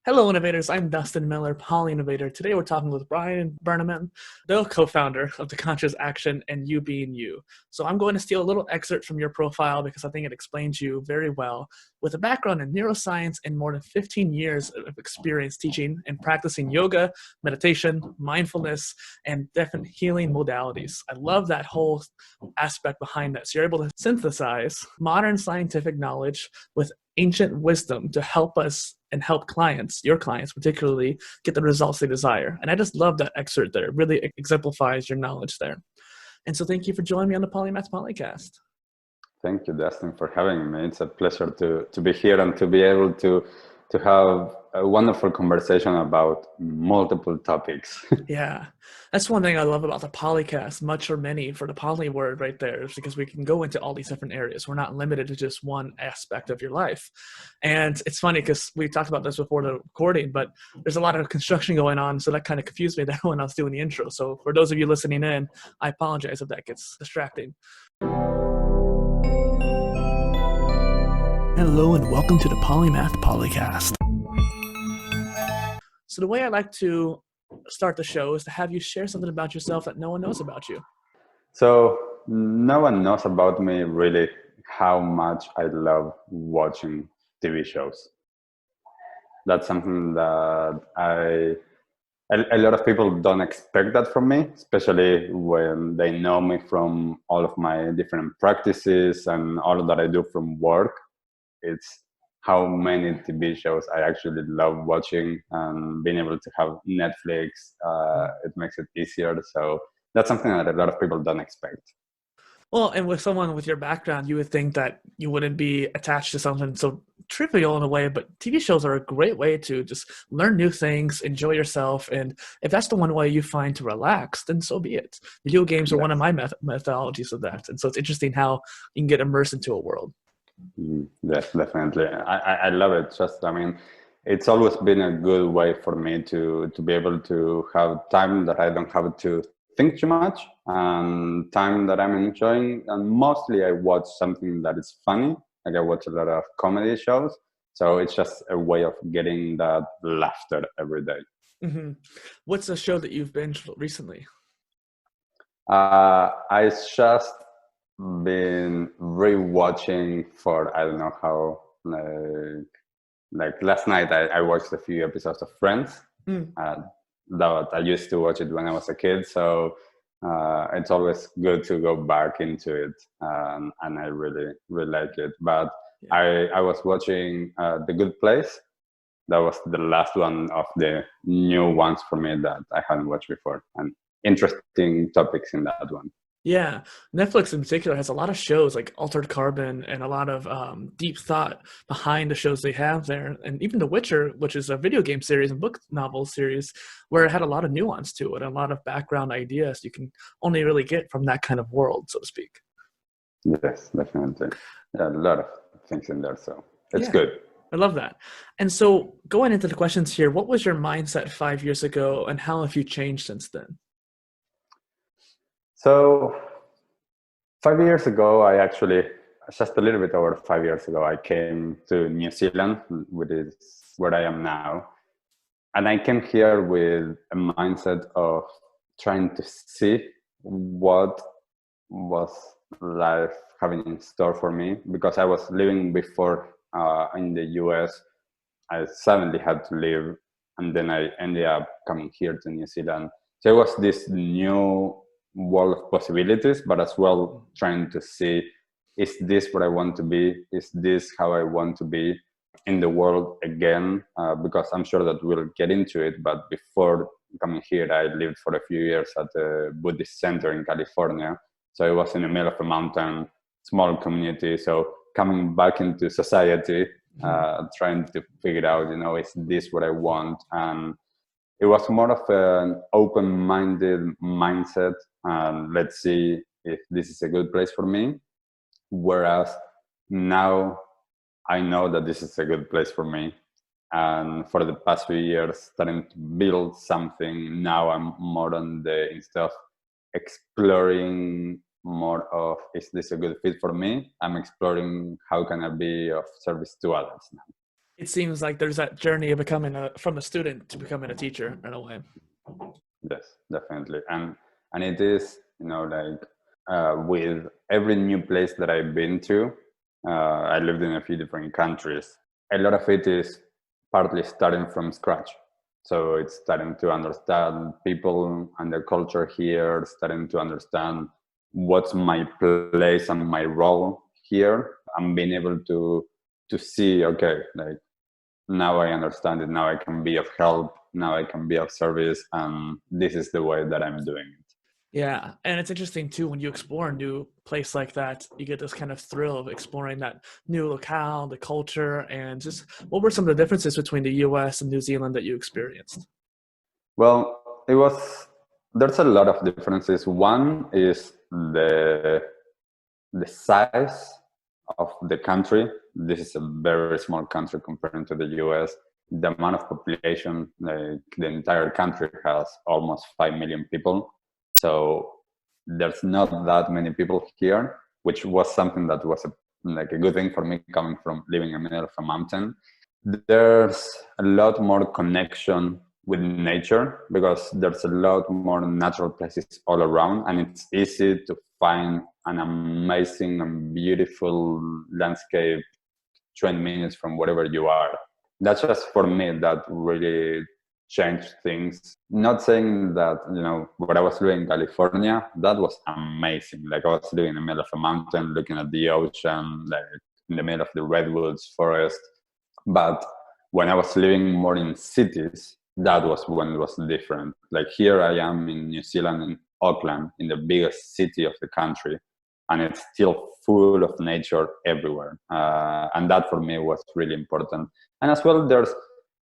Hello, innovators. I'm Dustin Miller, PolyInnovator. Today we're talking with Brian Berneman, the co-founder of The Conscious Action and You Being You. So I'm going to steal a little excerpt from your profile because I think it explains you very well. With a background in neuroscience and more than 15 years of experience teaching and practicing yoga, meditation, mindfulness, and different healing modalities. I love that whole aspect behind that. So you're able to synthesize modern scientific knowledge with ancient wisdom to help us and help clients, your clients particularly, get the results they desire. And I just love that excerpt there. It really exemplifies your knowledge there. And so thank you for joining me on the Polymath podcast. Thank you, Dustin, for having me. It's a pleasure to be here and to be able to have a wonderful conversation about multiple topics. Yeah, that's one thing I love about the polycast, much or many for the poly word right there, is because we can go into all these different areas. We're not limited to just one aspect of your life. And it's funny because we talked about this before the recording, but there's a lot of construction going on. So that kind of confused me when I was doing the intro. So for those of you listening in, I apologize if that gets distracting. Hello and welcome to the Polymath Polycast. So the way I like to start the show is to have you share something about yourself that no one knows about you. So no one knows about me really how much I love watching TV shows. That's something that a lot of people don't expect that from me, especially when they know me from all of my different practices and all that I do from work. It's how many TV shows I actually love watching, and being able to have Netflix, it makes it easier. So that's something that a lot of people don't expect. Well, and with someone with your background, you would think that you wouldn't be attached to something so trivial in a way, but TV shows are a great way to just learn new things, enjoy yourself. And if that's the one way you find to relax, then so be it. Video games are one of my methodologies of that. And so it's interesting how you can get immersed into a world. Yes, definitely. I love it. It's always been a good way for me to be able to have time that I don't have to think too much, and time that I'm enjoying. And mostly I watch something that is funny. Like I watch a lot of comedy shows. So it's just a way of getting that laughter every day. Mm-hmm. What's a show that you've binged recently? I just been rewatching for I don't know how, like last night I watched a few episodes of Friends. That I used to watch it when I was a kid, so it's always good to go back into it, and I really like it. But yeah. I was watching The Good Place. That was the last one of the new ones for me that I hadn't watched before, and interesting topics in that one. Yeah, Netflix in particular has a lot of shows like Altered Carbon and a lot of deep thought behind the shows they have there. And even The Witcher, which is a video game series and book novel series, where it had a lot of nuance to it and a lot of background ideas you can only really get from that kind of world, so to speak. Yes, definitely. Yeah, a lot of things in there, so it's good. I love that. And so going into the questions here, what was your mindset 5 years ago and how have you changed since then? So 5 years ago, just a little bit over 5 years ago, I came to New Zealand, which is where I am now. And I came here with a mindset of trying to see what was life having in store for me, because I was living before in the US. I suddenly had to leave, and then I ended up coming here to New Zealand. So it was this new world of possibilities, but as well trying to see, is this what I want to be? Is this how I want to be in the world again? Because I'm sure that we'll get into it, but before coming here, I lived for a few years at a Buddhist center in California. So it was in the middle of a mountain, small community. So coming back into society, trying to figure out, is this what I want? And it was more of an open-minded mindset, and let's see if this is a good place for me. Whereas now I know that this is a good place for me. And for the past few years, starting to build something, now I'm more on instead of exploring more of, is this a good fit for me? I'm exploring how can I be of service to others now. It seems like there's that journey of becoming from a student to becoming a teacher in a way. Yes, definitely. And it is, like with every new place that I've been to, I lived in a few different countries. A lot of it is partly starting from scratch. So it's starting to understand people and their culture here, starting to understand what's my place and my role here, and being able to see, okay, like now I understand it. Now I can be of help. Now I can be of service. And this is the way that I'm doing it. Yeah, and it's interesting too when you explore a new place like that, you get this kind of thrill of exploring that new locale, the culture, and just what were some of the differences between the US and New Zealand that you experienced? Well, there's a lot of differences. One is the size of the country. This is a very small country compared to the US. The amount of population, like the entire country has almost 5 million people. So there's not that many people here, which was something that was like a good thing for me coming from living in the middle of a mountain. There's a lot more connection with nature because there's a lot more natural places all around, and it's easy to find an amazing and beautiful landscape 20 minutes from wherever you are. That's just for me that really changed things. Not saying that, what I was doing in California, that was amazing. Like I was living in the middle of a mountain, looking at the ocean, like in the middle of the redwoods forest. But when I was living more in cities, that was when it was different. Like here I am in New Zealand, in Auckland, in the biggest city of the country, and it's still full of nature everywhere. And that for me was really important. And as well, there's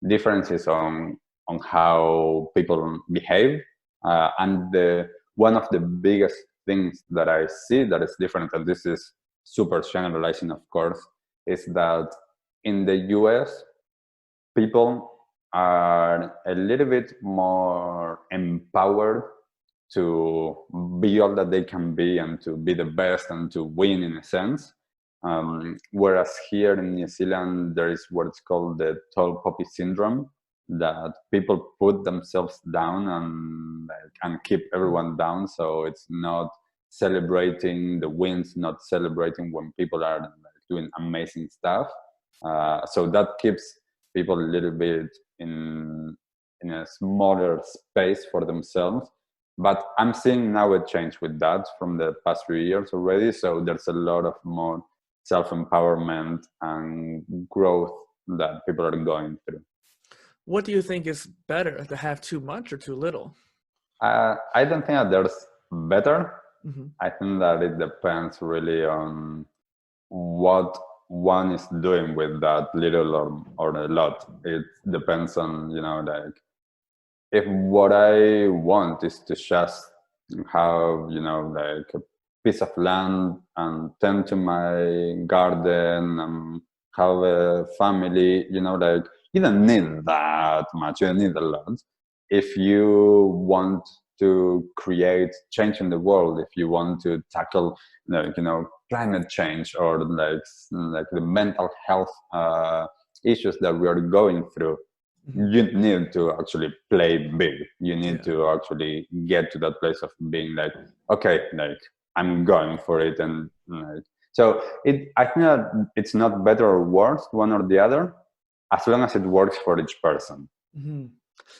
differences on how people behave. And one of the biggest things that I see that is different, and this is super generalizing, of course, is that in the US, people are a little bit more empowered to be all that they can be and to be the best and to win in a sense. Whereas here in New Zealand, there is what's called the tall poppy syndrome, that people put themselves down and keep everyone down. So it's not celebrating the wins, not celebrating when people are doing amazing stuff. So that keeps people a little bit in a smaller space for themselves. But I'm seeing now a change with that from the past few years already. So there's a lot of more self-empowerment and growth that people are going through. What do you think is better, to have too much or too little? I don't think that there's better. Mm-hmm. I think that it depends really on what one is doing with that little or a lot. It depends on, like, if what I want is to just have, like a piece of land and tend to my garden and have a family, like you don't need that much, you don't need a lot. If you want to create change in the world, if you want to tackle, like, climate change or like the mental health issues that we are going through, you need to actually play big. You need to actually get to that place of being like, okay, like I'm going for it. And like, so I think that it's not better or worse, one or the other, as long as it works for each person. Mm-hmm.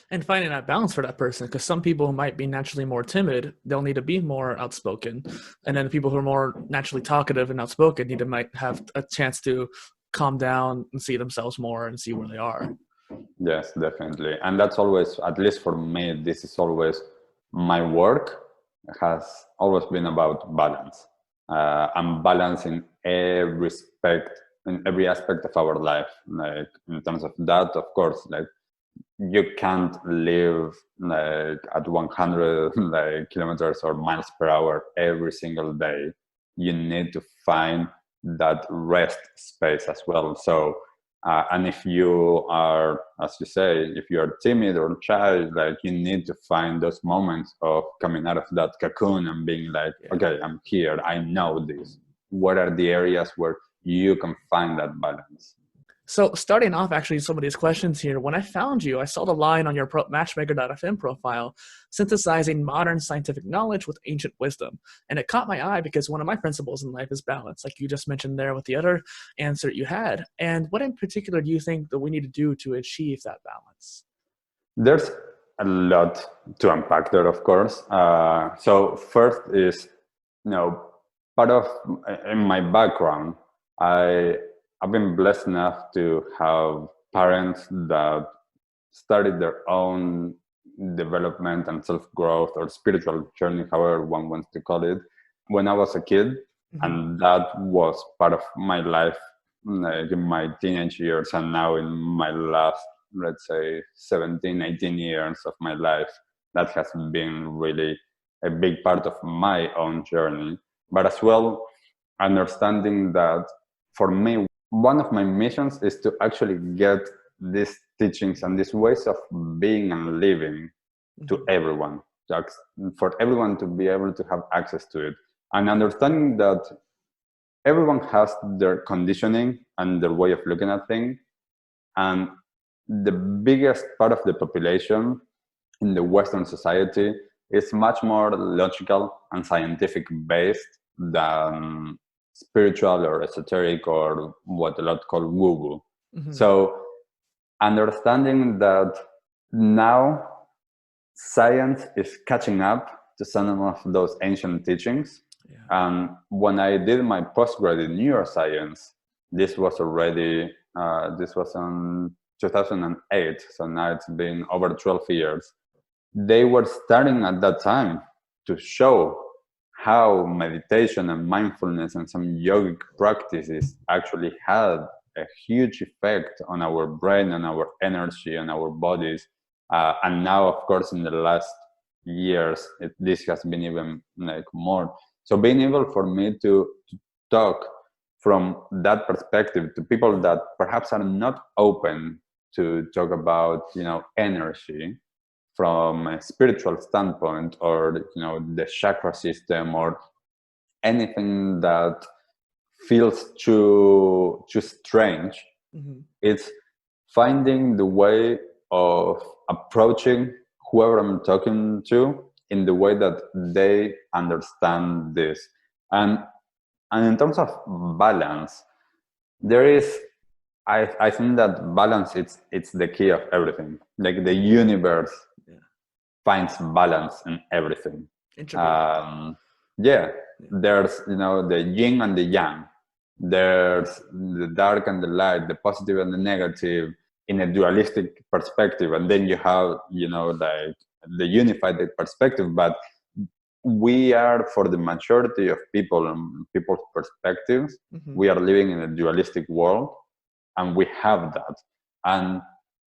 And finding that balance for that person, because some people might be naturally more timid, they'll need to be more outspoken, and then the people who are more naturally talkative and outspoken might have a chance to calm down and see themselves more and see where they are. Yes, definitely. And that's always, at least for me, this is always my work has always been about balance. And balance in every aspect of our life. Like in terms of that, of course, like you can't live like at 100 like kilometers or miles per hour every single day. You need to find that rest space as well. So and if you are, as you say, if you are timid or shy, like you need to find those moments of coming out of that cocoon and being like, okay, I'm here, I know this. What are the areas where you can find that balance? So starting off actually some of these questions here, when I found you, I saw the line on your matchmaker.fm profile, synthesizing modern scientific knowledge with ancient wisdom. And it caught my eye because one of my principles in life is balance, like you just mentioned there with the other answer you had. And what in particular do you think that we need to do to achieve that balance? There's a lot to unpack there, of course. So first is, part of in my background, I've been blessed enough to have parents that started their own development and self-growth or spiritual journey, however one wants to call it, when I was a kid. And that was part of my life, like in my teenage years and now in my last, let's say, 17, 18 years of my life. That has been really a big part of my own journey. But as well, understanding that for me, one of my missions is to actually get these teachings and these ways of being and living to everyone, for everyone to be able to have access to it. And understanding that everyone has their conditioning and their way of looking at things. And the biggest part of the population in the Western society is much more logical and scientific based than spiritual or esoteric or what a lot call woo-woo. So understanding that now science is catching up to some of those ancient teachings. And when I did my postgrad in neuroscience, this was already, this was in 2008. So now it's been over 12 years. They were starting at that time to show how meditation and mindfulness and some yogic practices actually had a huge effect on our brain, on our energy, on our bodies. And now, of course, in the last years, this has been even like more. So being able for me to talk from that perspective to people that perhaps are not open to talk about, energy from a spiritual standpoint, or, the chakra system, or anything that feels too strange. It's finding the way of approaching whoever I'm talking to in the way that they understand this. And in terms of balance, there is, I think that balance, it's the key of everything. Like the universe finds balance in everything. There's, the yin and the yang. There's the dark and the light, the positive and the negative in a dualistic perspective. And then you have, like the unified perspective. But we are, for the majority of people and people's perspectives, we are living in a dualistic world, and we have that. And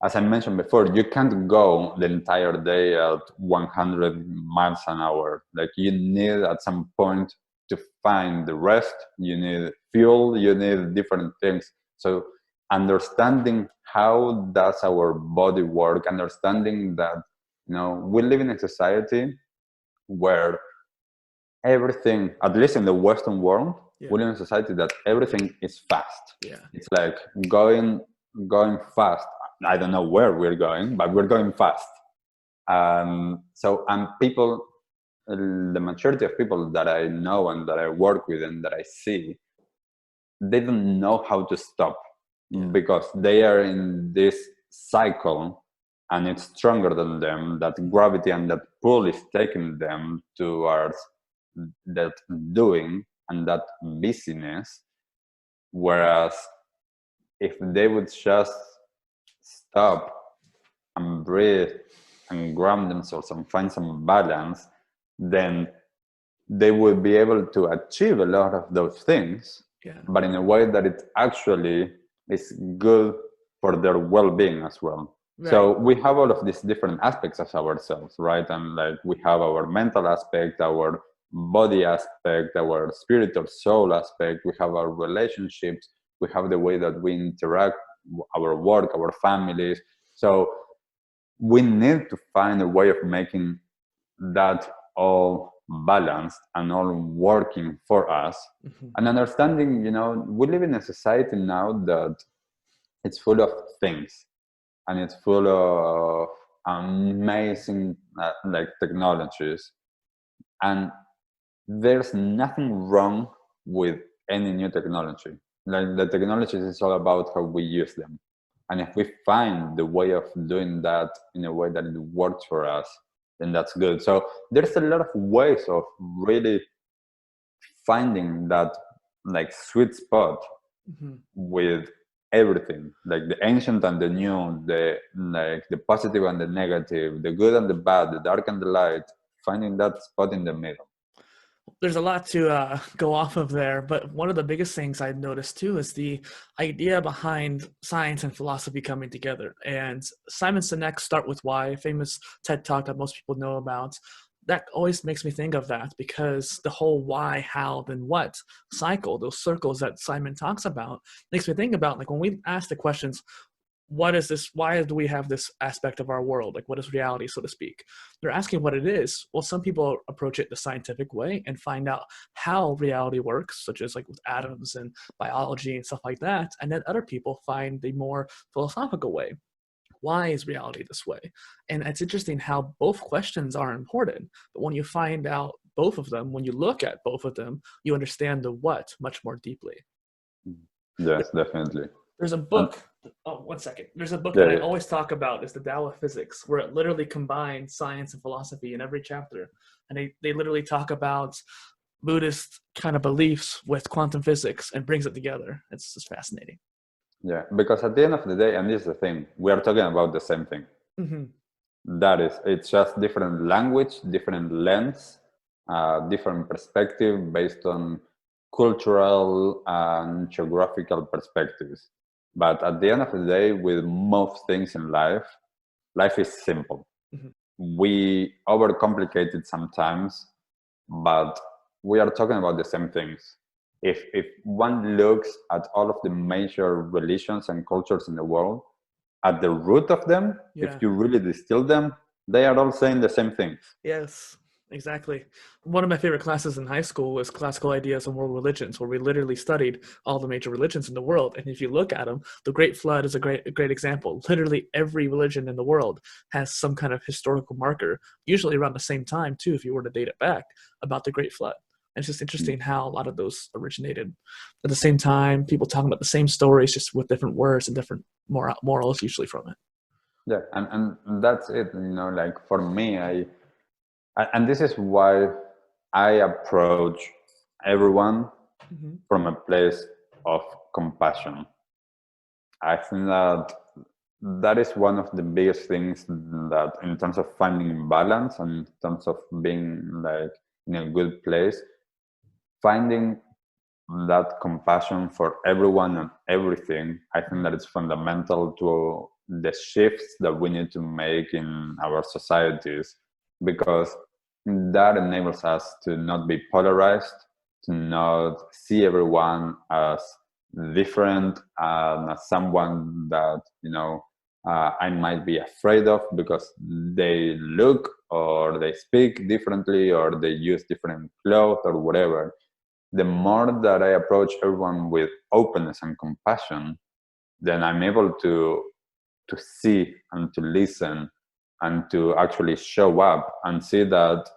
as I mentioned before, you can't go the entire day at 100 miles an hour. Like, you need at some point to find the rest. You need fuel, you need different things. So understanding how does our body work, understanding that, we live in a society where everything, at least in the Western world, we live in a society that everything is fast. It's like going fast. I don't know where we're going, but we're going fast. And people, the majority of people that I know and that I work with and that I see, they don't know how to stop because they are in this cycle, and it's stronger than them. That gravity and that pull is taking them towards that doing and that busyness. Whereas if they would just stop and breathe and ground themselves and find some balance, then they will be able to achieve a lot of those things, but in a way that it actually is good for their well-being as well. So we have all of these different aspects of ourselves, right? And like, we have our mental aspect, our body aspect, our spirit or soul aspect. We have our relationships. We have the way that we interact, our work, our families. So we need to find a way of making that all balanced and all working for us. And understanding, we live in a society now that it's full of things, and it's full of amazing like technologies, and there's nothing wrong with any new technology. Like the technologies is all about how we use them, and if we find the way of doing that in a way that it works for us, then that's good. So there's a lot of ways of really finding that like sweet spot Mm-hmm. with everything, like the ancient and the new, the like the positive and the negative, the good and the bad, the dark and the light, finding that spot in the middle. There's a lot to go off of there, but one of the biggest things I've noticed too is the idea behind science and philosophy coming together. And Simon Sinek's Start With Why, famous TED Talk that most people know about, that always makes me think of that, because the whole why, how, then what cycle, those circles that Simon talks about, makes me think about, like, when we ask the questions, what is this, why do we have this aspect of our world, like what is reality, so to speak, they're asking what it is. Well, some people approach it the scientific way and find out how reality works, such as like with atoms and biology and stuff like that, and then other people find the more philosophical way. Why is reality this way? And it's interesting how both questions are important, but when you find out both of them, when you look at both of them, you understand the what much more deeply. Yes, definitely. There's a And book. Oh, one second. There's a book yeah, that I yeah, always talk about. Is the Tao of Physics, where it literally combines science and philosophy in every chapter, and they literally talk about Buddhist kind of beliefs with quantum physics and brings it together. It's just fascinating. yeah, because at the end of the day, and this is the thing, we are talking about the same thing. Mm-hmm. That is, it's just different language, different lens, different perspective based on cultural and geographical perspectives. But at the end of the day, with most things in life, life is simple. Mm-hmm. We overcomplicate it sometimes, but we are talking about the same things. If one looks at all of the major religions and cultures in the world, at the root of them, if Yeah. you really distill them, they are all saying the same things. Yes, exactly. One of my favorite classes in high school was classical ideas and world religions, where we literally studied all the major religions in the world. And if you look at them, the Great Flood is a great example. Literally every religion in the world has some kind of historical marker, usually around the same time too, if you were to date it back, about the Great Flood. And it's just interesting how a lot of those originated at the same time, people talking about the same stories, just with different words and different morals usually from it. Yeah, and that's it. Like for me, and this is why I approach everyone Mm-hmm. from a place of compassion. I think that that is one of the biggest things, that in terms of finding balance and in terms of being like in a good place, finding that compassion for everyone and everything, I think that it's fundamental to the shifts that we need to make in our societies, because that enables us to not be polarized, to not see everyone as different and as someone that I might be afraid of because they look or they speak differently or they use different clothes or whatever. The more that I approach everyone with openness and compassion, then I'm able to see and to listen and to actually show up and see that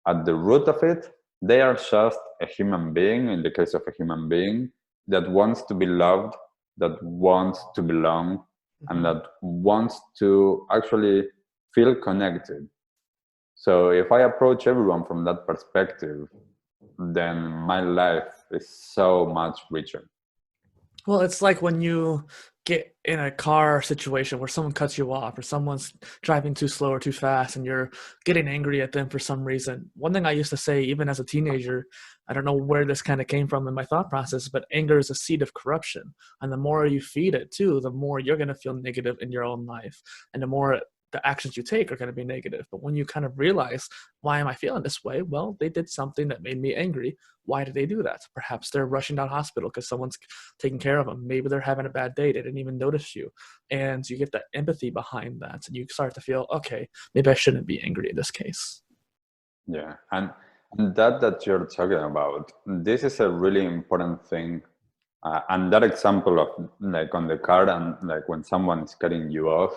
at the root of it, they are just a human being, in the case of a human being, that wants to be loved, that wants to belong, and Mm-hmm. that wants to actually feel connected. So if I approach everyone from that perspective, then my life is so much richer. Well, it's like when you get in a car situation where someone cuts you off or someone's driving too slow or too fast and you're getting angry at them for some reason. One thing I used to say, even as a teenager, I don't know where this kind of came from in my thought process, but anger is a seed of corruption. And the more you feed it too, the more you're going to feel negative in your own life. And the more the actions you take are going to be negative. But when you kind of realize, why am I feeling this way? Well, they did something that made me angry. Why did they do that? Perhaps they're rushing down hospital because someone's taking care of them. Maybe they're having a bad day. They didn't even notice you. And you get that empathy behind that. And you start to feel, okay, maybe I shouldn't be angry in this case. Yeah, and that you're talking about, this is a really important thing And that example of like on the car and like when someone is cutting you off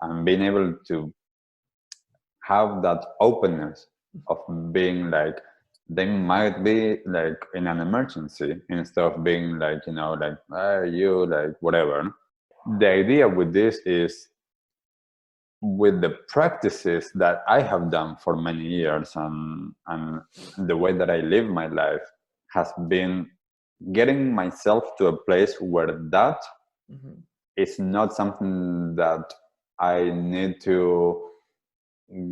and being able to have that openness of being like, they might be like in an emergency instead of being like, you know, like, you like whatever. The idea with this is with the practices that I have done for many years and the way that I live my life has been getting myself to a place where that is not something that I need to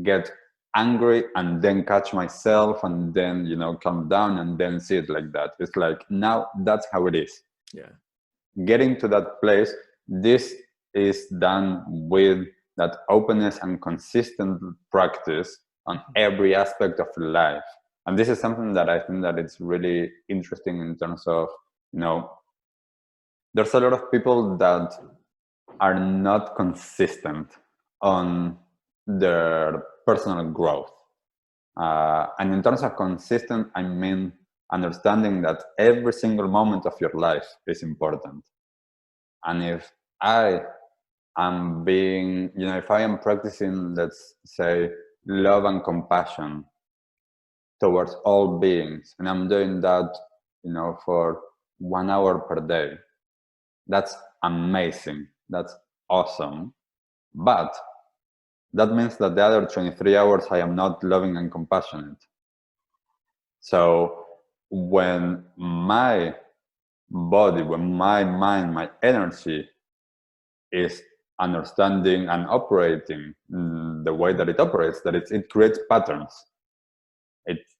get angry and then catch myself and then, you know, calm down and then see it like that. It's like, now that's how it is. Yeah. Getting to that place, this is done with that openness and consistent practice on every aspect of life. And this is something that I think that it's really interesting in terms of, you know, there's a lot of people that are not consistent on their personal growth. And in terms of consistent, I mean understanding that every single moment of your life is important. And if I am being, you know, if I am practicing, let's say, love and compassion towards all beings, and I'm doing that, you know, for 1 hour per day, that's amazing. That's awesome. But that means that the other 23 hours I am not loving and compassionate. So when my body, when my mind, my energy is understanding and operating the way that it operates, that it creates patterns.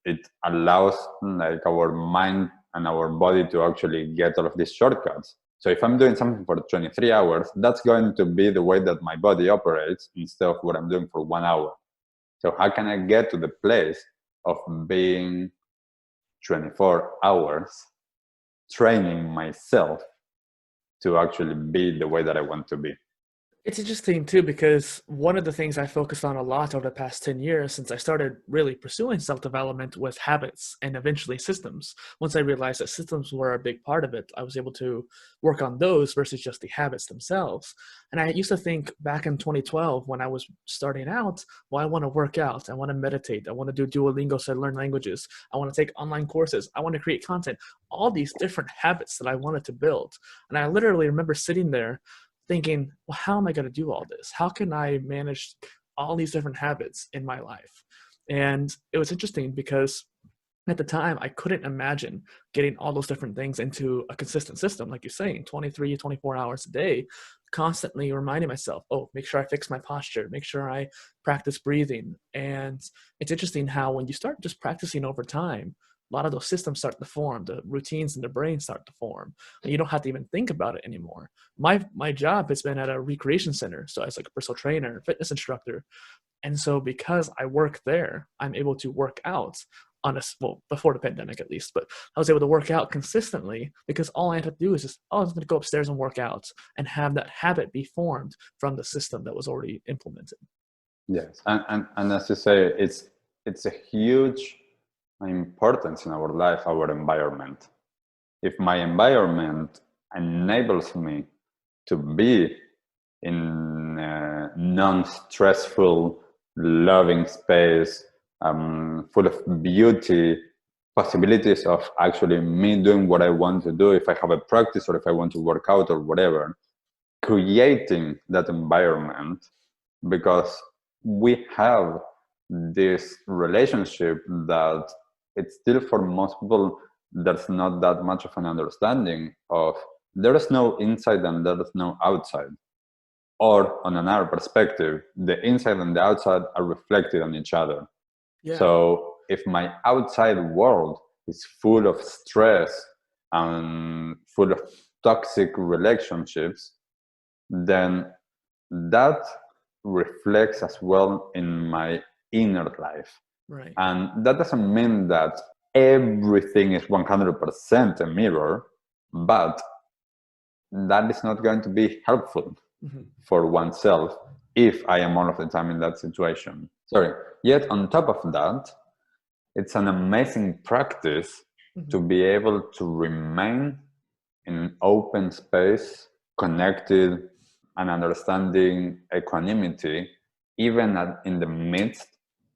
It allows like our mind and our body to actually get all of these shortcuts. So if I'm doing something for 23 hours, that's going to be the way that my body operates instead of what I'm doing for 1 hour. So how can I get to the place of being 24 hours training myself to actually be the way that I want to be? It's interesting too, because one of the things I focused on a lot over the past 10 years since I started really pursuing self-development was habits and eventually systems. Once I realized that systems were a big part of it, I was able to work on those versus just the habits themselves. And I used to think back in 2012 when I was starting out, well, I want to work out, I want to meditate, I want to do Duolingo so I learn languages, I want to take online courses, I want to create content, all these different habits that I wanted to build. And I literally remember sitting there thinking, well, how am I going to do all this? How can I manage all these different habits in my life? And it was interesting because at the time, I couldn't imagine getting all those different things into a consistent system, like you're saying, 23, 24 hours a day, constantly reminding myself, oh, make sure I fix my posture, make sure I practice breathing. And it's interesting how when you start just practicing over time, a lot of those systems start to form, the routines in the brain start to form, and you don't have to even think about it anymore. My job has been at a recreation center, so as like a personal trainer, fitness instructor, and so because I work there, I'm able to work out on a, well, before the pandemic at least, but I was able to work out consistently because all I had to do is just, oh, I was going to go upstairs and work out and have that habit be formed from the system that was already implemented. Yes, and as you say, it's a huge importance in our life, our environment. If my environment enables me to be in a non-stressful, loving space, full of beauty, possibilities of actually me doing what I want to do, if I have a practice or if I want to work out or whatever, creating that environment, because we have this relationship that it's still for most people there's not that much of an understanding of there is no inside and there is no outside, or on another perspective the inside and the outside are reflected on each other. Yeah. So if my outside world is full of stress and full of toxic relationships, then that reflects as well in my inner life. Right. And that doesn't mean that everything is 100% a mirror, but that is not going to be helpful for oneself if I am all of the time in that situation. Sorry. Yet on top of that, it's an amazing practice to be able to remain in an open space, connected, and understanding equanimity, even in the midst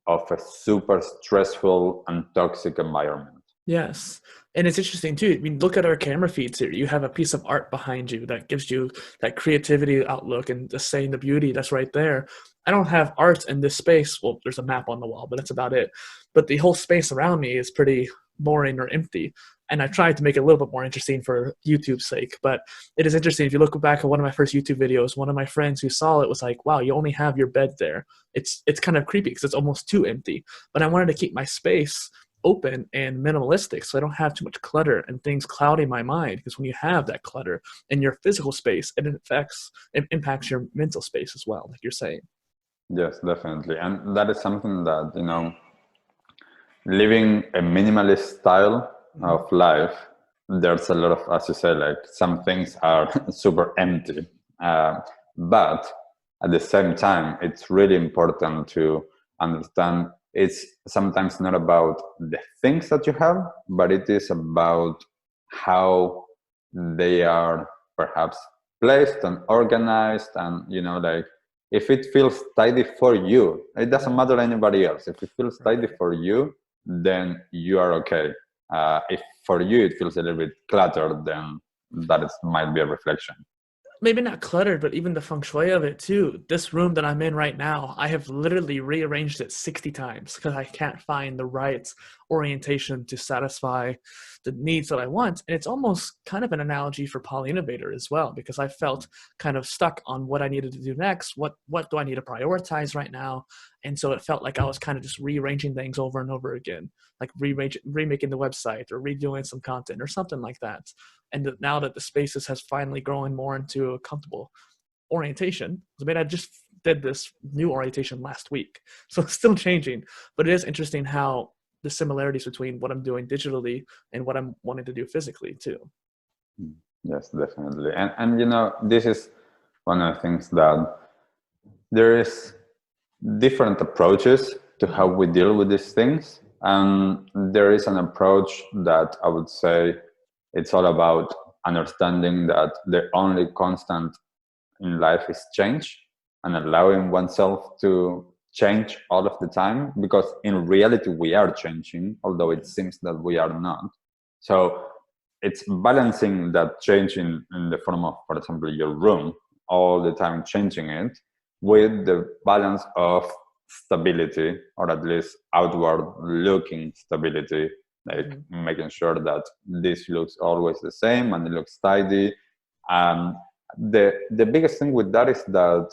of a super stressful and toxic environment. Yes. And it's interesting too. I mean, look at our camera feeds here. You have a piece of art behind you that gives you that creativity outlook and just saying the beauty that's right there. I don't have art in this space. Well, there's a map on the wall, but that's about it. But the whole space around me is pretty boring or empty. And I tried to make it a little bit more interesting for YouTube's sake. But it is interesting. If you look back at one of my first YouTube videos, one of my friends who saw it was like, wow, you only have your bed there. It's kind of creepy because it's almost too empty. But I wanted to keep my space open and minimalistic so I don't have too much clutter and things clouding my mind, because when you have that clutter in your physical space, it impacts your mental space as well, like you're saying. Yes, definitely. And that is something that, living a minimalist style of life, there's a lot of, as you say, like some things are super empty. But at the same time, it's really important to understand it's sometimes not about the things that you have, but it is about how they are perhaps placed and organized. And, like if it feels tidy for you, it doesn't matter anybody else. If it feels tidy for you, then you are okay. If for you it feels a little bit cluttered, then might be a reflection. Maybe not cluttered, but even the feng shui of it too. This room that I'm in right now, I have literally rearranged it 60 times because I can't find the right orientation to satisfy the needs that I want. And it's almost kind of an analogy for PolyInnovator as well, because I felt kind of stuck on what I needed to do next. What do I need to prioritize right now? And so it felt like I was kind of just rearranging things over and over again, like remaking the website or redoing some content or something like that. And now that the spaces has finally grown more into a comfortable orientation, I mean, I just did this new orientation last week, so it's still changing, but it is interesting how the similarities between what I'm doing digitally and what I'm wanting to do physically too. Yes, definitely. And this is one of the things that there is different approaches to how we deal with these things. And there is an approach that I would say it's all about understanding that the only constant in life is change, and allowing oneself to change all of the time, because in reality we are changing, although it seems that we are not. So it's balancing that change in the form of, for example, your room, all the time changing it, with the balance of stability, or at least outward looking stability, like making sure that this looks always the same and it looks tidy. The biggest thing with that is that,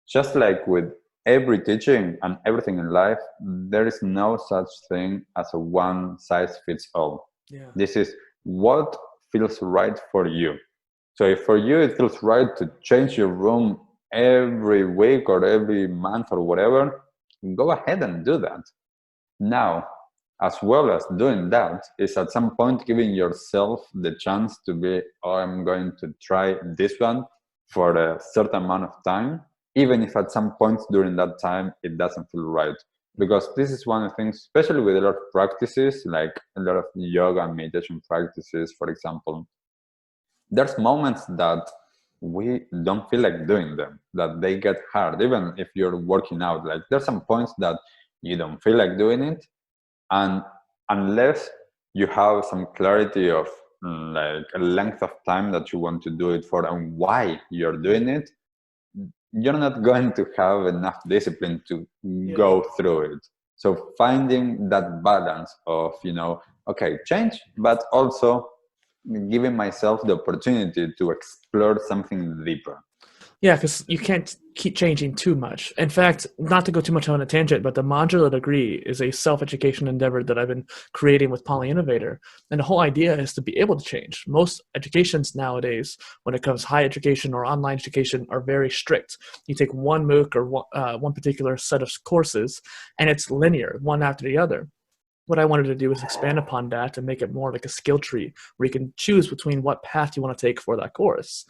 just like with every teaching and everything in life, there is no such thing as a one size fits all. Yeah. This is what feels right for you. So if for you it feels right to change your room every week or every month or whatever, go ahead and do that. Now, as well as doing that, is at some point giving yourself the chance to be, oh, I'm going to try this one for a certain amount of time, even if at some points during that time it doesn't feel right. Because this is one of the things, especially with a lot of practices, like a lot of yoga and meditation practices, for example, there's moments that we don't feel like doing them, that they get hard, even if you're working out. Like there's some points that you don't feel like doing it, and unless you have some clarity of like a length of time that you want to do it for and why you're doing it, you're not going to have enough discipline to go through it. So finding that balance of, okay, change, but also giving myself the opportunity to explore something deeper. Yeah, because you can't keep changing too much. In fact, not to go too much on a tangent, but the modular degree is a self-education endeavor that I've been creating with PolyInnovator. And the whole idea is to be able to change. Most educations nowadays, when it comes to high education or online education, are very strict. You take one MOOC or one particular set of courses, and it's linear, one after the other. What I wanted to do is expand upon that and make it more like a skill tree where you can choose between what path you want to take for that course.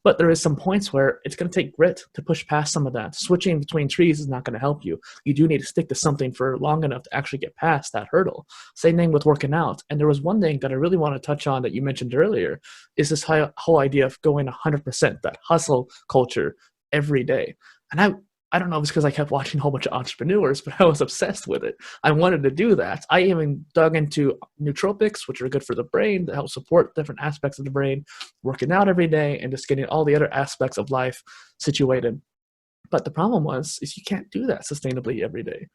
But there is some points where it's going to take grit to push past some of that. Switching between trees is not going to help you. You do need to stick to something for long enough to actually get past that hurdle. Same thing with working out. And there was one thing that I really want to touch on that you mentioned earlier, is this whole idea of going 100%, that hustle culture every day. And I don't know if it's because I kept watching a whole bunch of entrepreneurs, but I was obsessed with it. I wanted to do that. I even dug into nootropics, which are good for the brain, to help support different aspects of the brain, working out every day, and just getting all the other aspects of life situated. But the problem is you can't do that sustainably every day.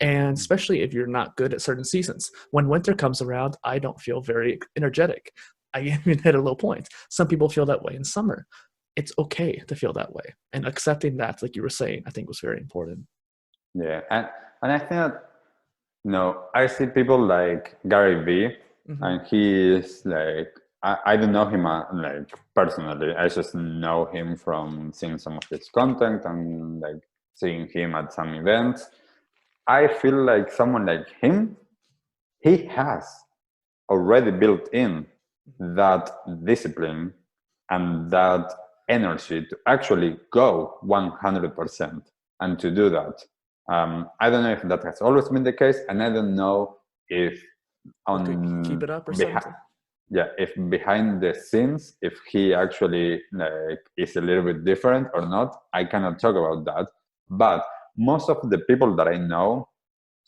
And especially if you're not good at certain seasons. When winter comes around, I don't feel very energetic. I even hit a low point. Some people feel that way in summer. It's okay to feel that way, and accepting that, like you were saying, I think was very important. Yeah, and I think that, I see people like Gary Vee, and he is like, I don't know him like personally. I just know him from seeing some of his content and like seeing him at some events. I feel like someone like him, he has already built in that discipline and that energy to actually go 100% and to do that. I don't know if that has always been the case, and I don't know if keep it up or something. Yeah, if behind the scenes, if he actually like is a little bit different or not. I cannot talk about that. But most of the people that I know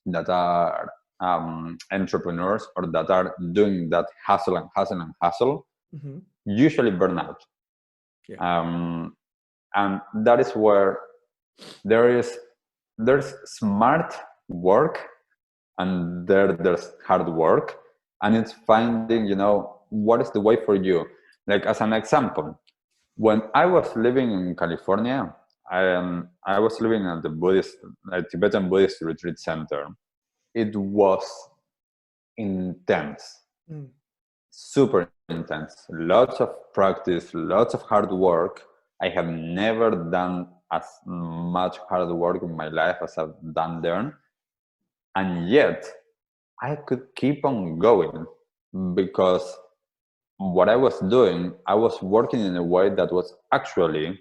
that are entrepreneurs or that are doing that hustle and hustle and hustle usually burn out. Yeah. And that is where there's smart work and there's hard work, and it's finding what is the way for you. Like, as an example, when I was living in California, I was living at the Tibetan Buddhist retreat center. It was intense, super intense, lots of practice, lots of hard work. I have never done as much hard work in my life as I've done there. And yet I could keep on going because what I was doing, I was working in a way that was actually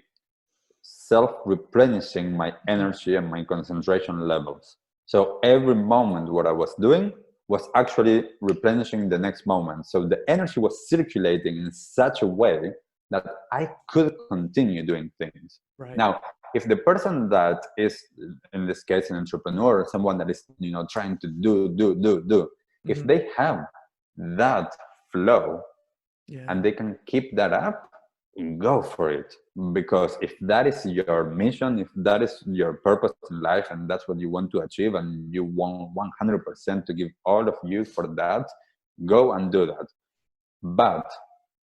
self-replenishing my energy and my concentration levels. So every moment what I was doing was actually replenishing the next moment. So the energy was circulating in such a way that I could continue doing things. Right. Now, if the person that is, in this case, an entrepreneur, someone that is, trying to do, if they have that flow and they can keep that up, go for it. Because if that is your mission, if that is your purpose in life, and that's what you want to achieve, and you want 100% to give all of you for that, go and do that. But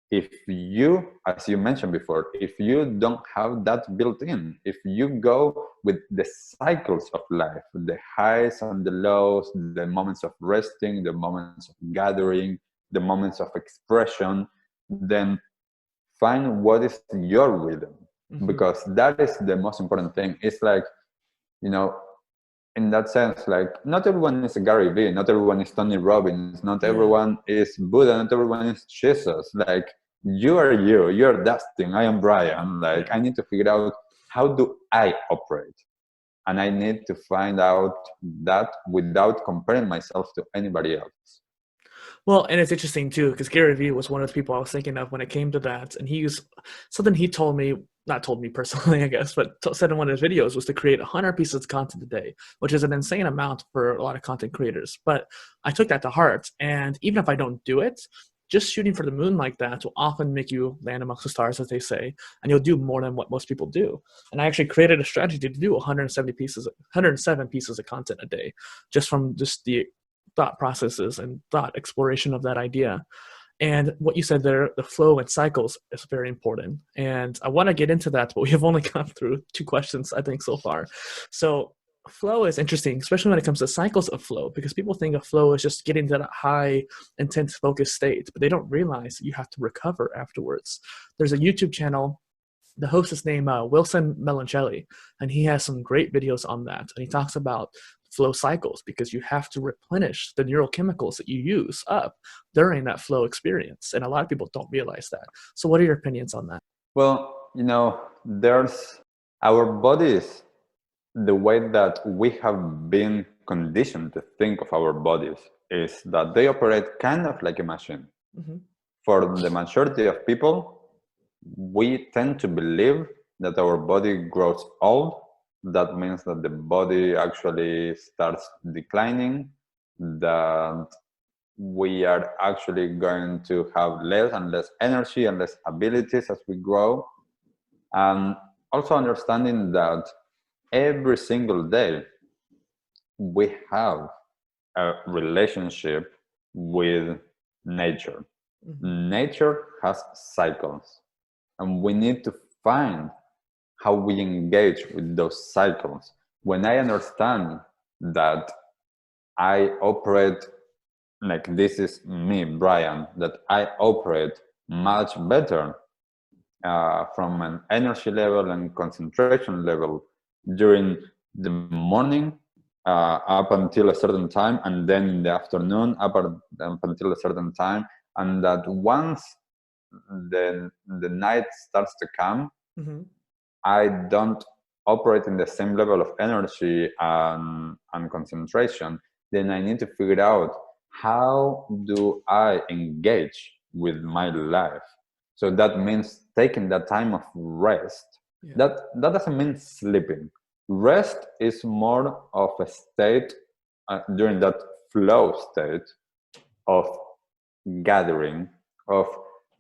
if you, as you mentioned before, if you don't have that built in, if you go with the cycles of life, the highs and the lows, the moments of resting, the moments of gathering, the moments of expression, then find what is your rhythm, because that is the most important thing. It's like, in that sense, like, not everyone is a Gary Vee, not everyone is Tony Robbins, not everyone is Buddha, not everyone is Jesus. Like, you are you, you're Dustin, I am Brian. Like, I need to figure out, how do I operate? And I need to find out that without comparing myself to anybody else. Well, and it's interesting too, because Gary Vee was one of the people I was thinking of when it came to that. And something he told me, not told me personally, I guess, but said in one of his videos, was to create 100 pieces of content a day, which is an insane amount for a lot of content creators. But I took that to heart. And even if I don't do it, just shooting for the moon like that will often make you land amongst the stars, as they say, and you'll do more than what most people do. And I actually created a strategy to do 107 pieces of content a day, just from just the thought processes and thought exploration of that idea. And what you said there, the flow and cycles, is very important. And I want to get into that, but we have only gone through 2 questions, I think, so far. So flow is interesting, especially when it comes to cycles of flow, because people think of flow as just getting to that high, intense, focused state, but they don't realize that you have to recover afterwards. There's a YouTube channel. The host is named Wilson Melancelli, and he has some great videos on that. And he talks about flow cycles, because you have to replenish the neurochemicals that you use up during that flow experience. And a lot of people don't realize that. So what are your opinions on that? Well, there's our bodies, the way that we have been conditioned to think of our bodies is that they operate kind of like a machine. Mm-hmm. For the majority of people, we tend to believe that our body grows old. That means that the body actually starts declining, that we are actually going to have less and less energy and less abilities as we grow. And also understanding that every single day we have a relationship with nature. Mm-hmm. Nature has cycles, and we need to find how we engage with those cycles. When I understand that I operate, like this is me, Brian, that I operate much better from an energy level and concentration level during the morning up until a certain time, and then in the afternoon up until a certain time, and that once the night starts to come, Mm-hmm. I don't operate in the same level of energy and concentration, then I need to figure out how do I engage with my life. So that means taking that time of rest. Yeah. That doesn't mean sleeping. Rest is more of a state during that flow state of gathering, of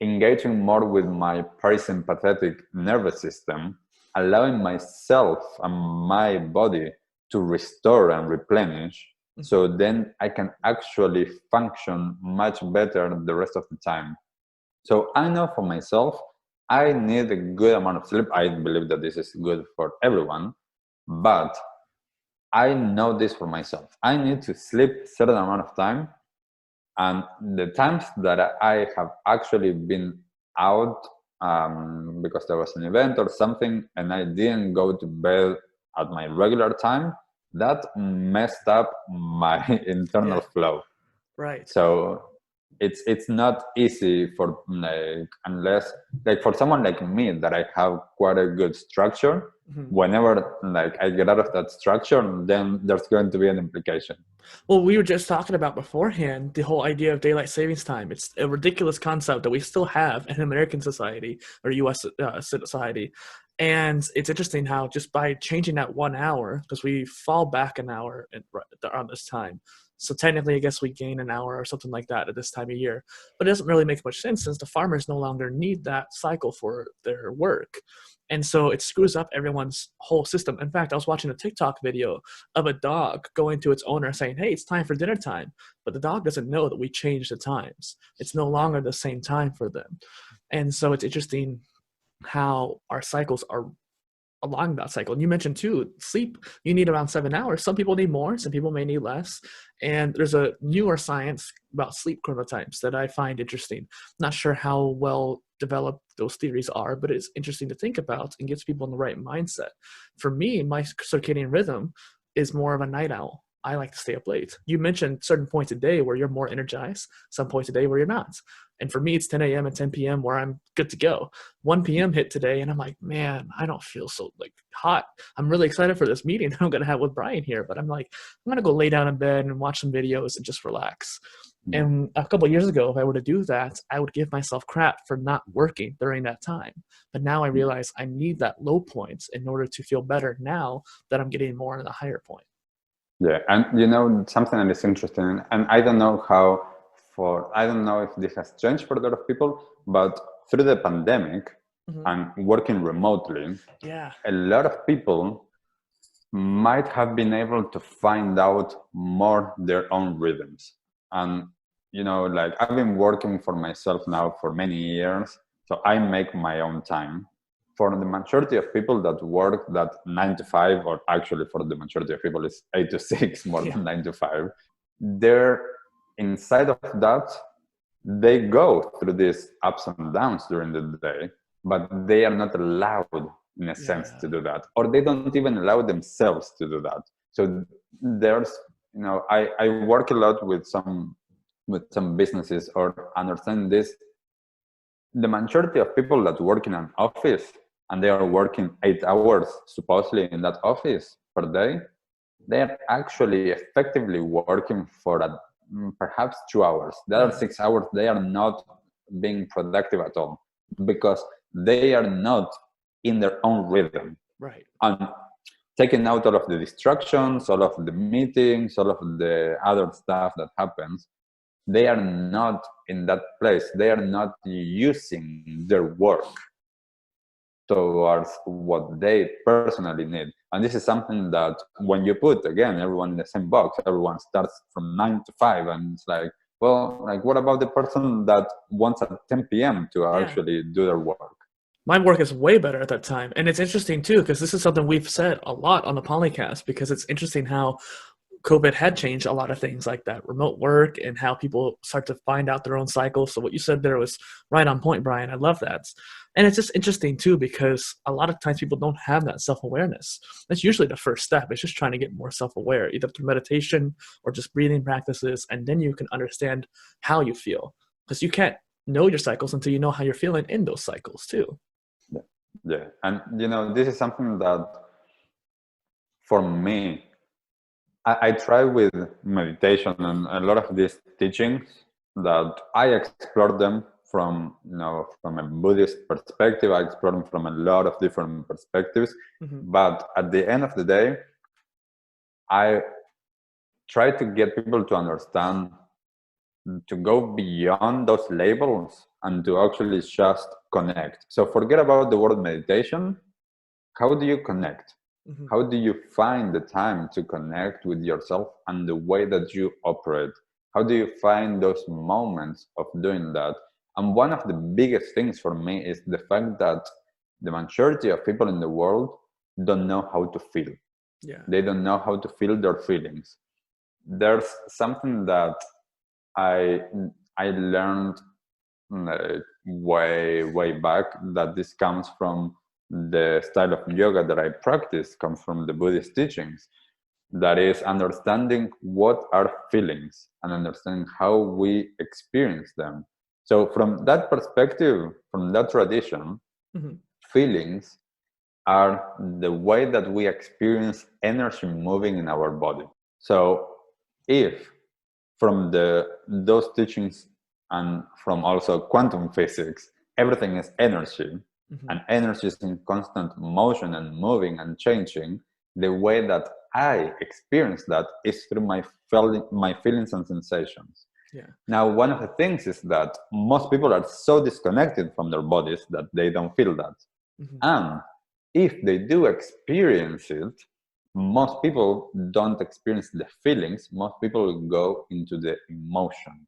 engaging more with my parasympathetic nervous system, allowing myself and my body to restore and replenish. Mm-hmm. So then I can actually function much better the rest of the time. So I know for myself, I need a good amount of sleep. I believe that this is good for everyone, but I know this for myself. I need to sleep a certain amount of time, and the times that I have actually been out because there was an event or something and I didn't go to bed at my regular time, that messed up my internal flow. Right. So it's not easy for unless for someone like me that I have quite a good structure. Mm-hmm. Whenever I get out of that structure, then there's going to be an implication. Well, we were just talking about beforehand the whole idea of daylight savings time. It's a ridiculous concept that we still have in American society or U.S. Society. And it's interesting how just by changing that 1 hour, because we fall back an hour around this time. So technically, I guess we gain an hour or something like that at this time of year. But it doesn't really make much sense since the farmers no longer need that cycle for their work. And so it screws up everyone's whole system. In fact, I was watching a TikTok video of a dog going to its owner saying, hey, it's time for dinner time. But the dog doesn't know that we changed the times. It's no longer the same time for them. And so it's interesting how our cycles are along that cycle. And you mentioned too, sleep, you need around 7 hours. Some people need more, some people may need less. And there's a neuroscience about sleep chronotypes that I find interesting. Not sure how well developed those theories are, but it's interesting to think about and gets people in the right mindset. For me, my circadian rhythm is more of a night owl. I like to stay up late. You mentioned certain points a day where you're more energized, some points a day where you're not. And for me, it's 10 a.m. and 10 p.m. where I'm good to go. 1 p.m. hit today, and I'm like, man, I don't feel so hot. I'm really excited for this meeting I'm going to have with Brian here, but I'm like, I'm going to go lay down in bed and watch some videos and just relax. Yeah. And a couple of years ago, if I were to do that, I would give myself crap for not working during that time. But now I realize I need that low point in order to feel better now that I'm getting more in the higher point. Yeah, and something that is interesting, and I don't know if this has changed for a lot of people, but through the pandemic and working remotely, a lot of people might have been able to find out more their own rhythms. And I've been working for myself now for many years, so I make my own time. For the majority of people that work that 9 to 5, or actually for the majority of people it's 8 to 6 more than 9 to 5, they're inside of that, they go through these ups and downs during the day, but they are not allowed in a sense to do that, or they don't even allow themselves to do that. So there's I work a lot with some businesses or understand this. The majority of people that work in an office and they are working 8 hours supposedly in that office per day, they're actually effectively working for perhaps 2 hours. The other 6 hours, they are not being productive at all because they are not in their own rhythm. Right. And taking out all of the distractions, all of the meetings, all of the other stuff that happens, they are not in that place. They are not using their work towards what they personally need. And this is something that when you put, again, everyone in the same box, everyone starts from 9 to 5, and it's like, well, like, what about the person that wants at 10 p.m. to actually do their work? My work is way better at that time. And it's interesting too, because this is something we've said a lot on the Polycast, because it's interesting how COVID had changed a lot of things like that, remote work, and how people start to find out their own cycles. So what you said there was right on point, Brian. I love that. And it's just interesting too, because a lot of times people don't have that self-awareness. That's usually the first step. It's just trying to get more self-aware, either through meditation or just breathing practices. And then you can understand how you feel, because you can't know your cycles until you know how you're feeling in those cycles too. Yeah. And, this is something that for me, I try with meditation and a lot of these teachings that I explore them from a Buddhist perspective. I explore them from a lot of different perspectives. Mm-hmm. But at the end of the day, I try to get people to understand, to go beyond those labels and to actually just connect. So forget about the word meditation. How do you connect? Mm-hmm. How do you find the time to connect with yourself and the way that you operate? How do you find those moments of doing that? And one of the biggest things for me is the fact that the majority of people in the world don't know how to feel. Yeah. They don't know how to feel their feelings. There's something that I learned way back, that this comes from the style of yoga that I practice, comes from the Buddhist teachings. That is understanding what are feelings and understanding how we experience them. So from that perspective, from that tradition, Mm-hmm. feelings are the way that we experience energy moving in our body. So if from those teachings and from also quantum physics, everything is energy, Mm-hmm. and energy is in constant motion and moving and changing. The way that I experience that is through my feelings and sensations. Yeah. Now, one of the things is that most people are so disconnected from their bodies that they don't feel that. Mm-hmm. And if they do experience it, most people don't experience the feelings. Most people go into the emotion.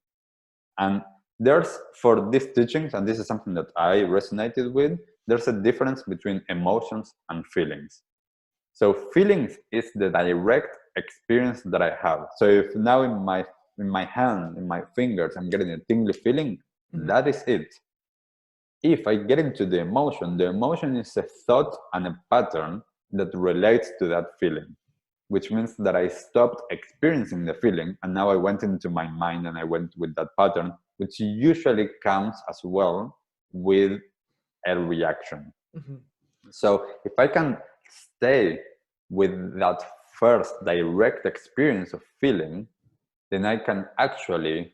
And there's, for these teachings, and this is something that I resonated with, there's a difference between emotions and feelings. So feelings is the direct experience that I have. So if now in my hand, in my fingers, I'm getting a tingly feeling, Mm-hmm. that is it. If I get into the emotion is a thought and a pattern that relates to that feeling, which means that I stopped experiencing the feeling and now I went into my mind and I went with that pattern, which usually comes as well with a reaction. Mm-hmm. So if I can stay with that first direct experience of feeling, then I can actually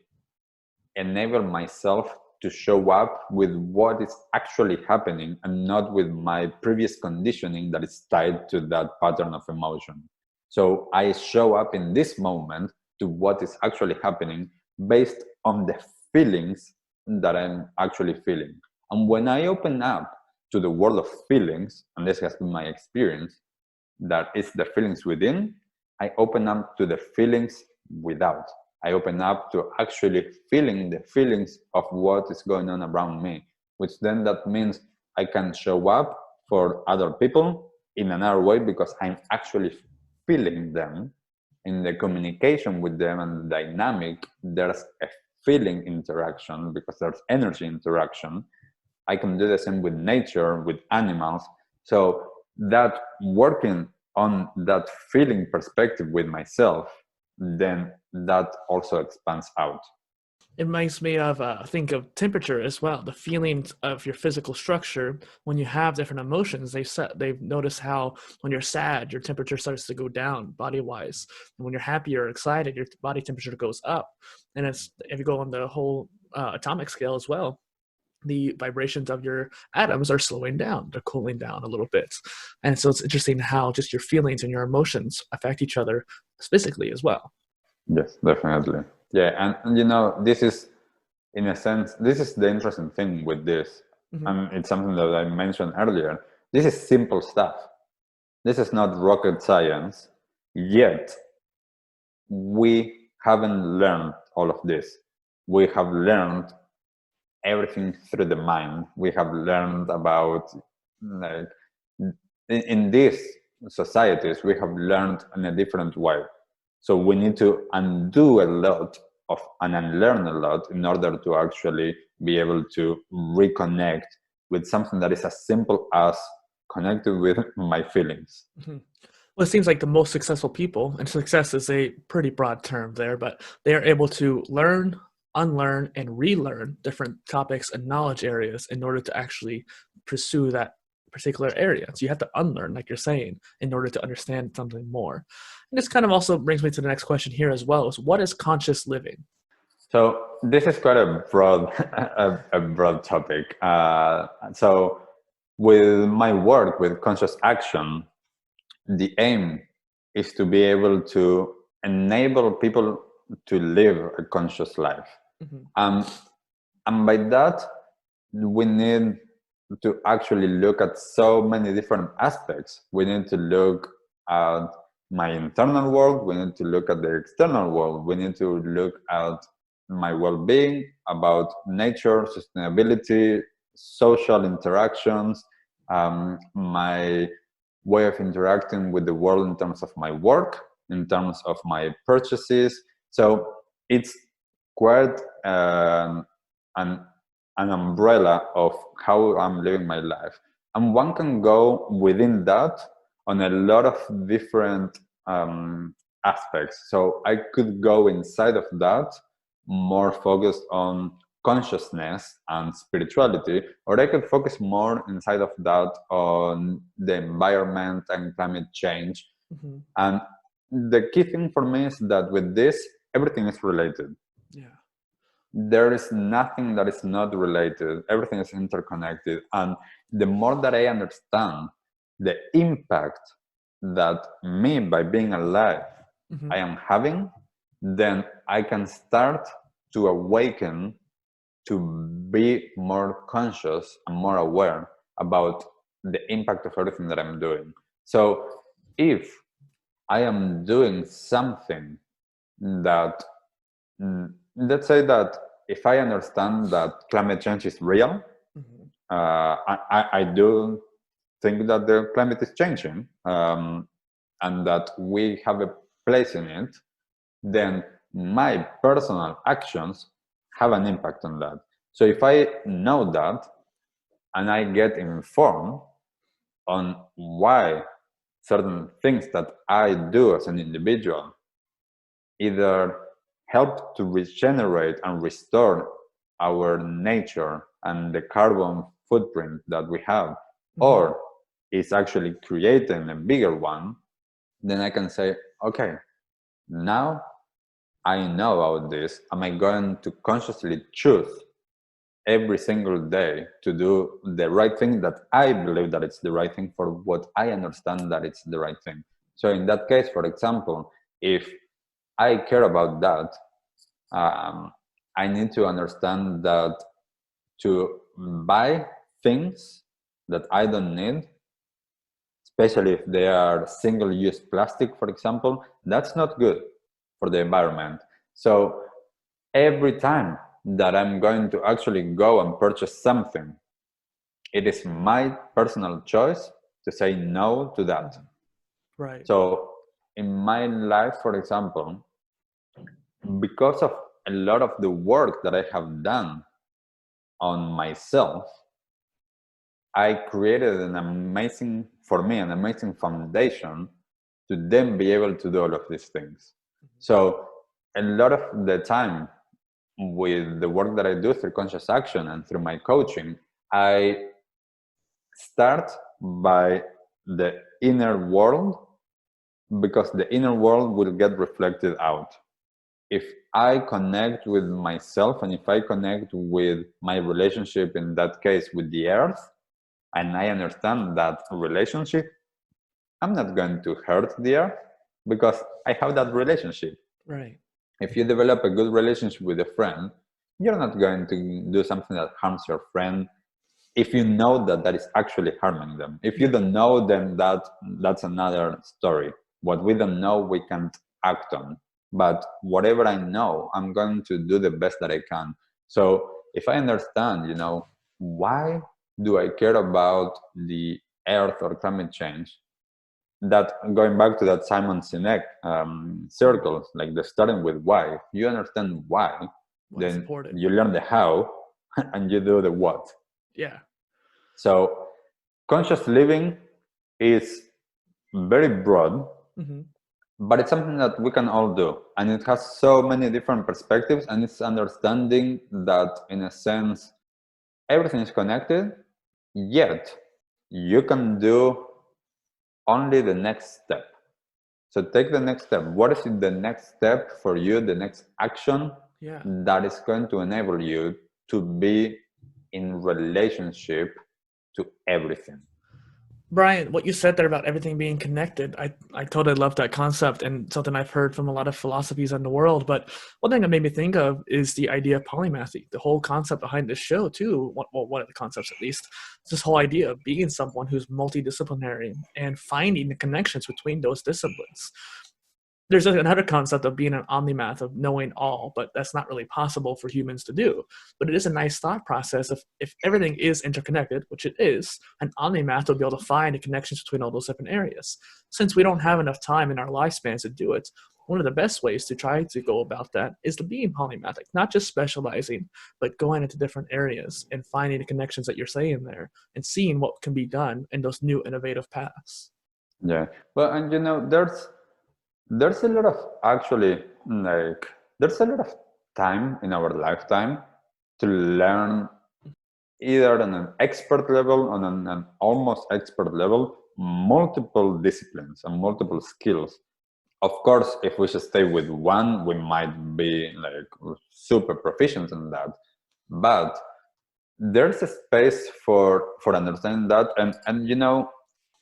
enable myself to show up with what is actually happening and not with my previous conditioning that is tied to that pattern of emotion. So I show up in this moment to what is actually happening based on the feelings that I'm actually feeling. And when I open up to the world of feelings, and this has been my experience, that is the feelings within, I open up to the feelings without. I open up to actually feeling the feelings of what is going on around me, which then that means I can show up for other people in another way because I'm actually feeling them in the communication with them and the dynamic. There's a feeling interaction because there's energy interaction. I can do the same with nature, with animals. So that working on that feeling perspective with myself, then that also expands out. It makes me of think of temperature as well. The feelings of your physical structure when you have different emotions. They've noticed how when you're sad, your temperature starts to go down body wise, and when you're happy or excited, your body temperature goes up. And it's if you go on the whole atomic scale as well, the vibrations of your atoms are slowing down, they're cooling down a little bit. And so it's interesting how just your feelings and your emotions affect each other physically as well. Yes, definitely. Yeah, and this is, in a sense, this is the interesting thing with this, Mm-hmm. and it's something that I mentioned earlier. This is simple stuff. This is not rocket science, yet we haven't learned all of this. We have learned everything through the mind. We have learned about, like, in these societies, we have learned in a different way. So we need to undo a lot of and unlearn a lot in order to actually be able to reconnect with something that is as simple as connected with my feelings. Mm-hmm. Well, it seems like the most successful people, and success is a pretty broad term there, but they are able to learn, unlearn, and relearn different topics and knowledge areas in order to actually pursue that particular area. So you have to unlearn, like you're saying, in order to understand something more. And this kind of also brings me to the next question here as well: is what is conscious living? So this is quite a broad, a broad topic. So with my work with conscious action, the aim is to be able to enable people to live a conscious life. Mm-hmm. And by that, we need to actually look at so many different aspects. We need to look at my internal world, we need to look at the external world, we need to look at my well-being, about nature, sustainability, social interactions, my way of interacting with the world in terms of my work, in terms of my purchases. So it's quite an umbrella of how I'm living my life. And one can go within that on a lot of different aspects. So I could go inside of that, more focused on consciousness and spirituality, or I could focus more inside of that on the environment and climate change. Mm-hmm. And the key thing for me is that with this, everything is related. Yeah. There is nothing that is not related. Everything is interconnected. And the more that I understand the impact that me, by being alive, Mm-hmm. I am having, then I can start to awaken, to be more conscious and more aware about the impact of everything that I'm doing. So if I am doing something that, let's say that if I understand that climate change is real, Mm-hmm. I do think that the climate is changing, and that we have a place in it, then my personal actions have an impact on that. So if I know that and I get informed on why certain things that I do as an individual either help to regenerate and restore our nature and the carbon footprint that we have, Mm-hmm. or is actually creating a bigger one, then I can say, okay, now I know about this. Am I going to consciously choose every single day to do the right thing that I believe that it's the right thing for what I understand that it's the right thing? So in that case, for example, if I care about that, I need to understand that to buy things that I don't need, especially if they are single-use plastic, for example, that's not good for the environment. So every time that I'm going to actually go and purchase something, it is my personal choice to say no to that. Right. So in my life, for example, because of a lot of the work that I have done on myself, I created an amazing foundation to then be able to do all of these things. So a lot of the time, with the work that I do through conscious action and through my coaching, I start by the inner world, because the inner world will get reflected out. If I connect with myself, and if I connect with my relationship, in that case with the earth, and I understand that relationship, I'm not going to hurt the earth because I have that relationship. Right. If you develop a good relationship with a friend, you're not going to do something that harms your friend if you know that that is actually harming them. If you don't know, then that's another story. What we don't know, we can't act on. But whatever I know, I'm going to do the best that I can. So if I understand, why do I care about the earth or climate change? That, going back to that Simon Sinek circle, like the starting with why. If you understand why, What's then important? you learn the how and you do the what. Yeah. So conscious living is very broad, but it's something that we can all do. And it has so many different perspectives, and it's understanding that, in a sense, everything is connected, yet you can do only the next step. So take the next step. What is the next step for you, the next action that is going to enable you to be in relationship to everything? Brian, what you said there about everything being connected, I totally love that concept, and something I've heard from a lot of philosophies in the world. But one thing it made me think of is the idea of polymathy, the whole concept behind this show too. One of the concepts, at least, is this whole idea of being someone who's multidisciplinary and finding the connections between those disciplines. There's another concept of being an omnimath, of knowing all, but that's not really possible for humans to do. But it is a nice thought process. If everything is interconnected, which it is, an omnimath will be able to find the connections between all those different areas. Since we don't have enough time in our lifespans to do it, one of the best ways to try to go about that is to be polymathic, not just specializing, but going into different areas and finding the connections that you're saying there and seeing what can be done in those new innovative paths. Yeah. Well, and there's a lot of, actually, like, there's a lot of time in our lifetime to learn, either on an expert level, on an almost expert level, multiple disciplines and multiple skills. Of course, if we should stay with one, we might be like super proficient in that. But there's a space for understanding that. And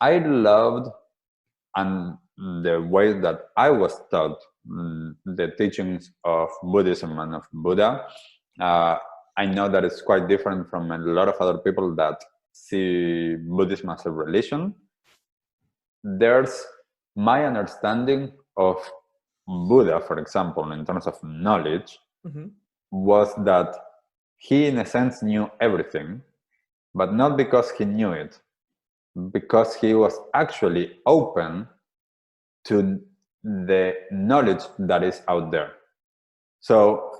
I loved, and the way that I was taught, the teachings of Buddhism and of Buddha. I know that it's quite different from a lot of other people that see Buddhism as a religion. There's my understanding of Buddha, for example, in terms of knowledge, was that he, in a sense, knew everything, but not because he knew it, because he was actually open to the knowledge that is out there. So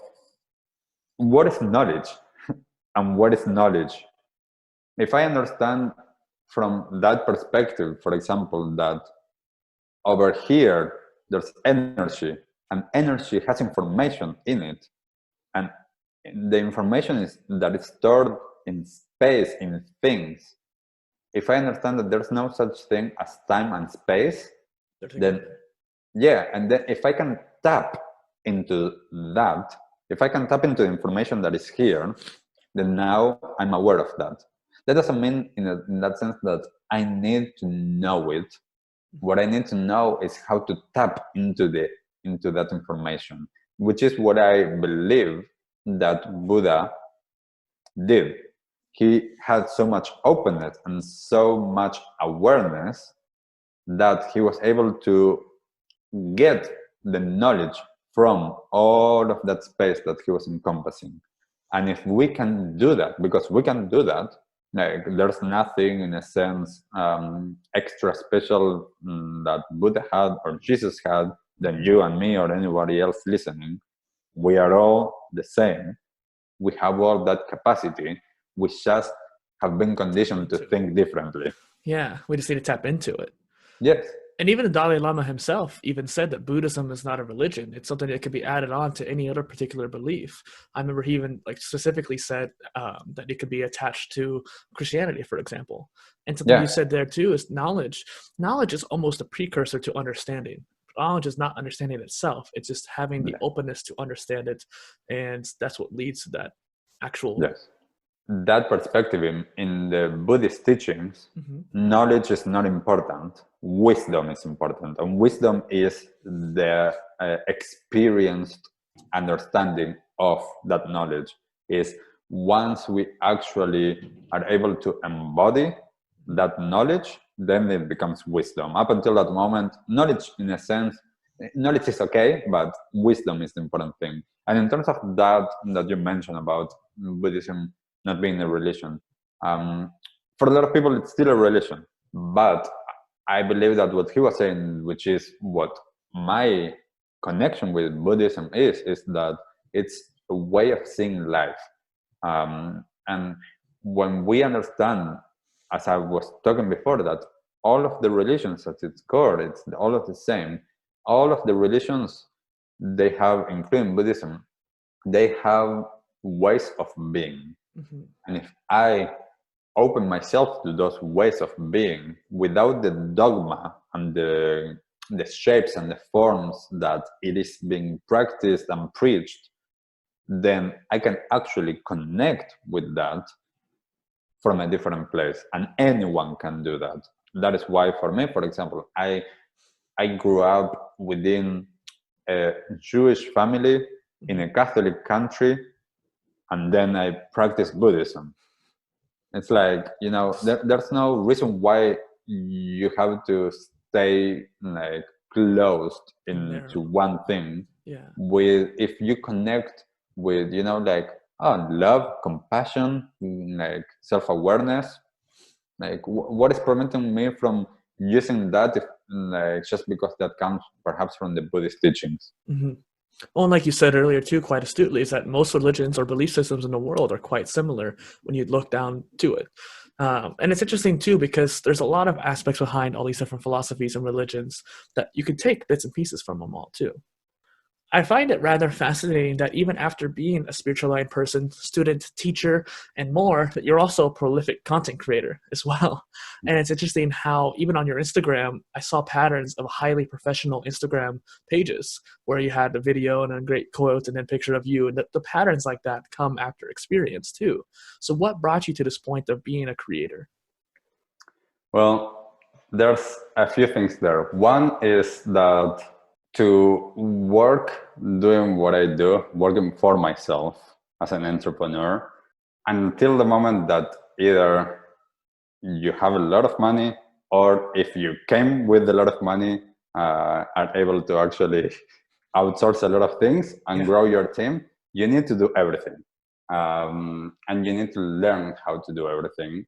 what is knowledge and what is knowledge? If I understand from that perspective, for example, that over here there's energy, and energy has information in it, and the information is stored in space, in things. If I understand that there's no such thing as time and space, then and then if I can tap into that, if I can tap into the information that is here, then now I'm aware of that. That doesn't mean in that sense that I need to know it. What I need to know is how to tap into that information, which is what I believe that Buddha did. He had so much openness and so much awareness that he was able to get the knowledge from all of that space that he was encompassing. And if we can do that, because we can do that, like, there's nothing, in a sense, extra special that Buddha had or Jesus had than you and me or anybody else listening. We are all the same. We have all that capacity. We just have been conditioned to think differently. Yeah, we just need to tap into it. Yes. And even the Dalai Lama himself even said that Buddhism is not a religion. It's something that can be added on to any other particular belief. I remember he even like specifically said that it could be attached to Christianity, for example. And something you Yeah, said there too is knowledge. Knowledge is almost a precursor to understanding. Knowledge is not understanding itself. It's just having the yeah, openness to understand it. And that's what leads to that actual. yes. That perspective in the Buddhist teachings, Mhm. knowledge is not important. Wisdom is important. And wisdom is the experienced understanding of that knowledge. Is once we actually are able to embody that knowledge, then it becomes wisdom. Up until that moment, knowledge, in a sense, knowledge is okay, but wisdom is the important thing. And in terms of that you mentioned about Buddhism not being a religion, for a lot of people, it's still a religion. But I believe that what he was saying, which is what my connection with Buddhism is that it's a way of seeing life. And when we understand, as I was talking before, that all of the religions at its core, it's all of the same. All of the religions, they have, including Buddhism, they have ways of being. Mhm. And if I open myself to those ways of being without the dogma and the shapes and the forms that it is being practiced and preached, then I can actually connect with that from a different place, and anyone can do that. That is why, for me, for example, I grew up within a Jewish family in Mhm. a Catholic country, and then I practiced Buddhism. It's like, there's no reason why you have to stay like closed And into narrow. one thing. Yeah. With if you connect with, like, love, compassion, like self-awareness, like what is preventing me from using that, if, like, just because that comes perhaps from the Buddhist teachings. Mhm. Well, and like you said earlier too, quite astutely, is that most religions or belief systems in the world are quite similar when you look down to it. And it's interesting too because there's a lot of aspects behind all these different philosophies and religions that you could take bits and pieces from them all too. I find it rather fascinating that even after being a spiritual aligned person, student, teacher, and more, that you're also a prolific content creator as well. And it's interesting how even on your Instagram, I saw patterns of highly professional Instagram pages where you had a video and a great quote and then picture of you. And the patterns like that come after experience too. So what brought you to this point of being a creator? Well, there's a few things there. One is that to work doing what I do, working for myself as an entrepreneur, until the moment that either you have a lot of money, or if you came with a lot of money, are able to actually outsource a lot of things and Yeah. grow your team, you need to do everything. And you need to learn how to do everything.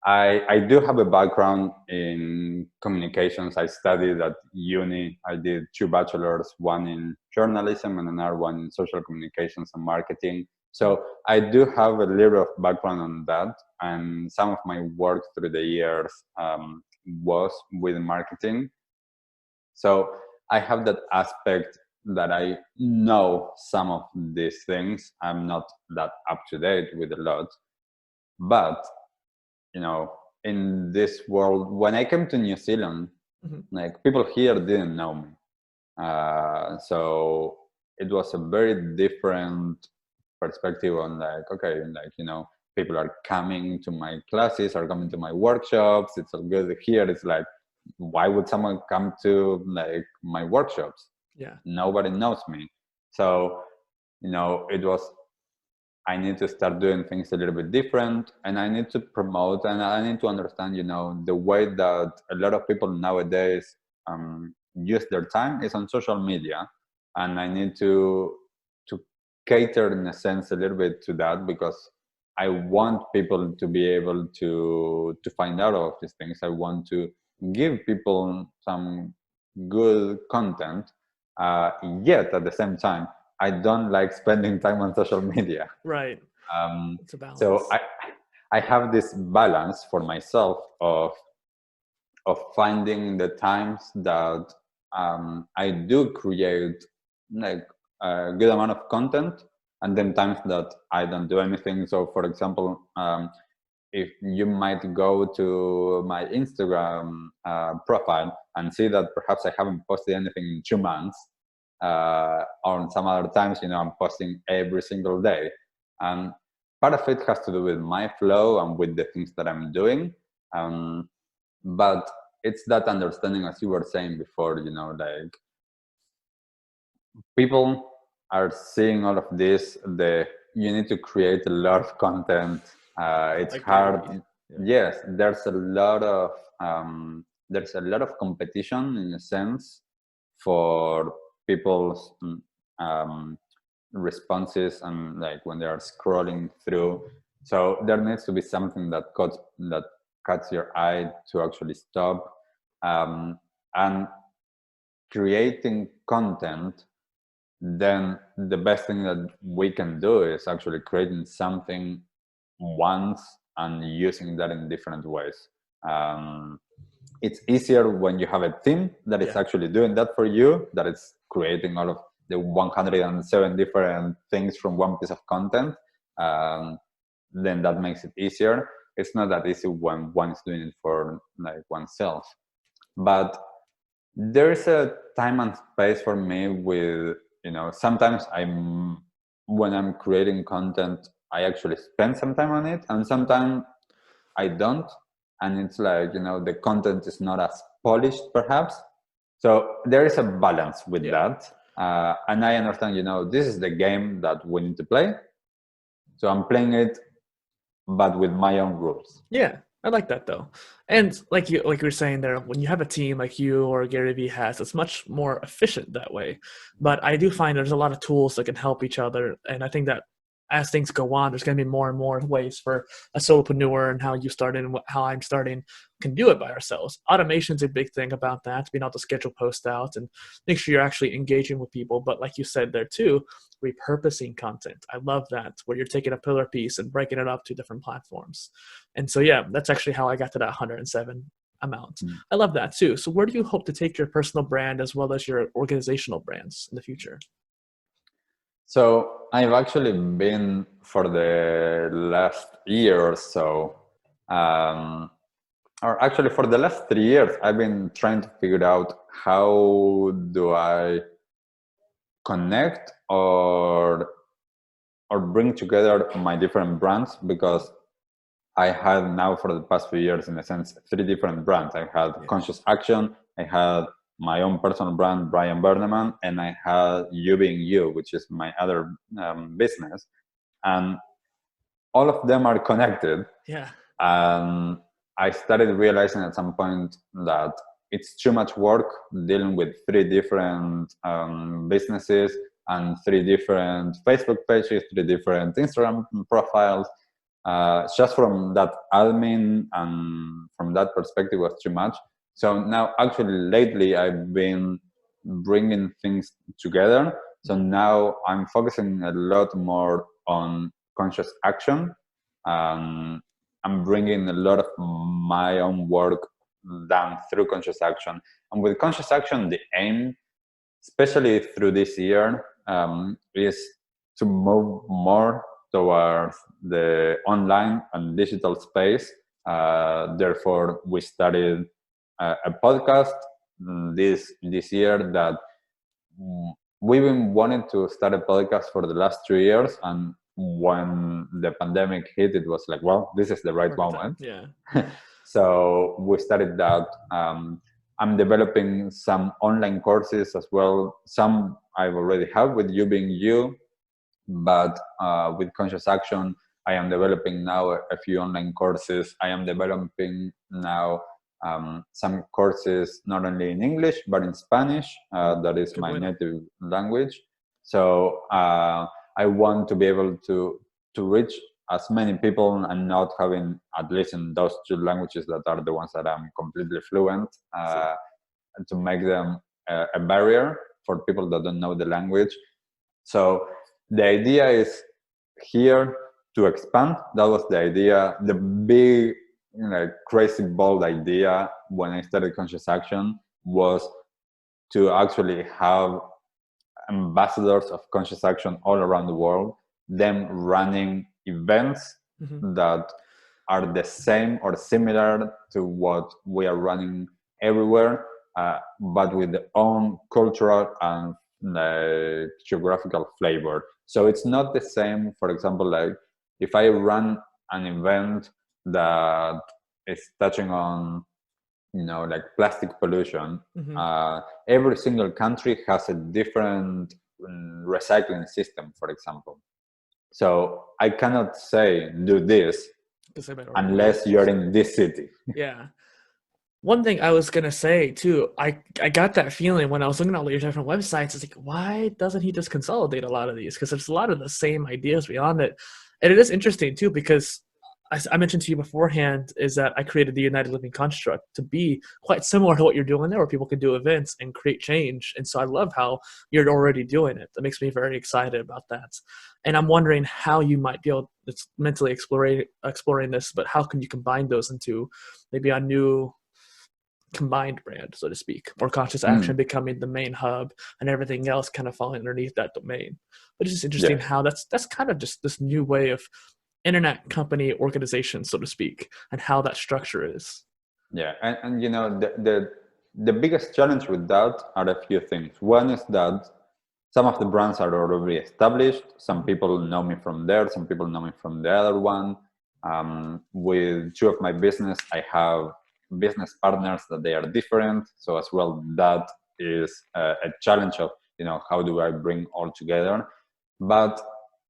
I do have a background in communications. I studied at uni. I did 2 bachelors, one in journalism and another one in social communications and marketing. So I do have a little of background on that. And some of my work through the years was with marketing. So I have that aspect that I know some of these things. I'm not that up to date with a lot, but in this world, when I came to New Zealand, Mhm. like people here didn't know me. So it was a very different perspective on like, okay, like, people are coming to my classes, are coming to my workshops. It's all good. Here it's like, why would someone come to like my workshops? Yeah. Nobody knows me. So, it was, I need to start doing things a little bit different, and I need to promote, and I need to understand, the way that a lot of people nowadays use their time is on social media, and I need to cater in a sense a little bit to that, because I want people to be able to find out of these things. I want to give people some good content, yet at the same time I don't like spending time on social media. Right. Um, It's a so balance. I have this balance for myself of of finding the times that I do create like a good amount of content, and then times that I don't do anything. So, for example, if you might go to my Instagram profile and see that perhaps I haven't posted anything in 2 months, or some other times, I'm posting every single day. And part of it has to do with my flow and with the things that I'm doing. But it's that understanding, as you were saying before, like people are seeing all of this. You need to create a lot of content. It's hard. Yes, there's a lot of competition in a sense for people's responses, and like when they are scrolling through. So there needs to be something that cuts your eye to actually stop. And creating content, then the best thing that we can do is actually creating something once and using that in different ways. It's easier when you have a team that is actually doing that for you, that is creating all of the 107 different things from one piece of content. Then that makes it easier. It's not that easy when one is doing it for like oneself. But there is a time and space for me with, sometimes when I'm creating content, I actually spend some time on it, and sometimes I don't. And it's like, the content is not as polished, perhaps. So there is a balance with that. And I understand, this is the game that we need to play. So I'm playing it, but with my own rules. Yeah, I like that though. And like you were saying there, when you have a team like you or Gary Vee has, it's much more efficient that way. But I do find there's a lot of tools that can help each other. And I think that as things go on, there's going to be more and more ways for a solopreneur, and how you started and how I'm starting can do it by ourselves. Automation is a big thing about that, being able to schedule posts out and make sure you're actually engaging with people. But like you said there too, repurposing content. I love that, where you're taking a pillar piece and breaking it up to different platforms. And so, yeah, that's actually how I got to that 107 amount. I love that too. So where do you hope to take your personal brand as well as your organizational brands in the future? So I've actually been, for the last year or so, or actually for the last 3 years, I've been trying to figure out how do I connect or bring together my different brands, because I had now for the past few years, in a sense, 3 different brands. I had Conscious Action, I had my own personal brand, Brian Berneman, and I had You Being You, which is my other business. And all of them are connected. Yeah. And I started realizing at some point that it's too much work dealing with 3 different businesses and 3 different Facebook pages, 3 different Instagram profiles. Just from that admin and from that perspective was too much. So now, actually, lately I've been bringing things together. So now I'm focusing a lot more on conscious action. I'm bringing a lot of my own work done through conscious action. And with conscious action, the aim, especially through this year, is to move more towards the online and digital space. Therefore, we started a podcast this year that we've been wanting to start a podcast for the last 3 years. And when the pandemic hit, it was like, well, this is the right moment. Yeah. So we started that. I'm developing some online courses as well. Some I already have with You Being You, but with Conscious Action, I am developing now a few online courses. I am developing now some courses not only in English but in Spanish. That is my native language. So I want to be able to reach as many people and not having, at least in those 2 languages that are the ones that I'm completely fluent, and to make them a barrier for people that don't know the language. So the idea is here to expand. That was the idea. The big crazy bold idea when I started Conscious Action was to actually have ambassadors of Conscious Action all around the world, them running events that are the same or similar to what we are running everywhere, but with their own cultural and geographical flavor. So it's not the same, for example, like if I run an event that is touching on like plastic pollution, every single country has a different recycling system, for example. So I cannot say do this unless you're in this city. Yeah. One thing I was gonna say too, I got that feeling when I was looking at all your different websites. It's like, why doesn't he just consolidate a lot of these? Because there's a lot of the same ideas beyond it, and it is interesting too because I mentioned to you beforehand is that I created the United Living Construct to be quite similar to what you're doing there, where people can do events and create change. And so I love how you're already doing it. That makes me very excited about that. And I'm wondering how you might be able to mentally exploring this, but how can you combine those into maybe a new combined brand, so to speak, or Conscious Action becoming the main hub and everything else kind of falling underneath that domain. But it's just interesting how that's kind of just this new way of internet company organization, so to speak, and how that structure is. Yeah, and the biggest challenge with that are a few things. One is that some of the brands are already established. Some people know me from there. Some people know me from the other one. With two of my business, I have business partners that they are different. So as well, that is a challenge of, how do I bring all together? But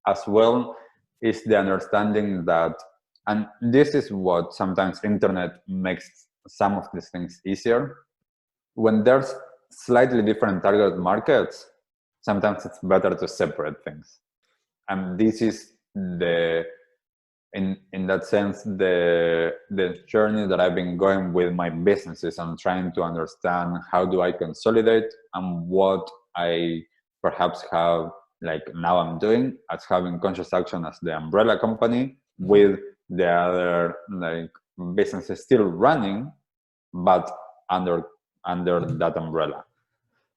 as well is the understanding that, and this is what sometimes internet makes some of these things easier. When there's slightly different target markets, sometimes it's better to separate things. And this is in that sense, the journey that I've been going with my businesses and trying to understand how do I consolidate and what I perhaps have, like now I'm doing, as having Conscious Action as the umbrella company with the other like businesses still running, but under that umbrella.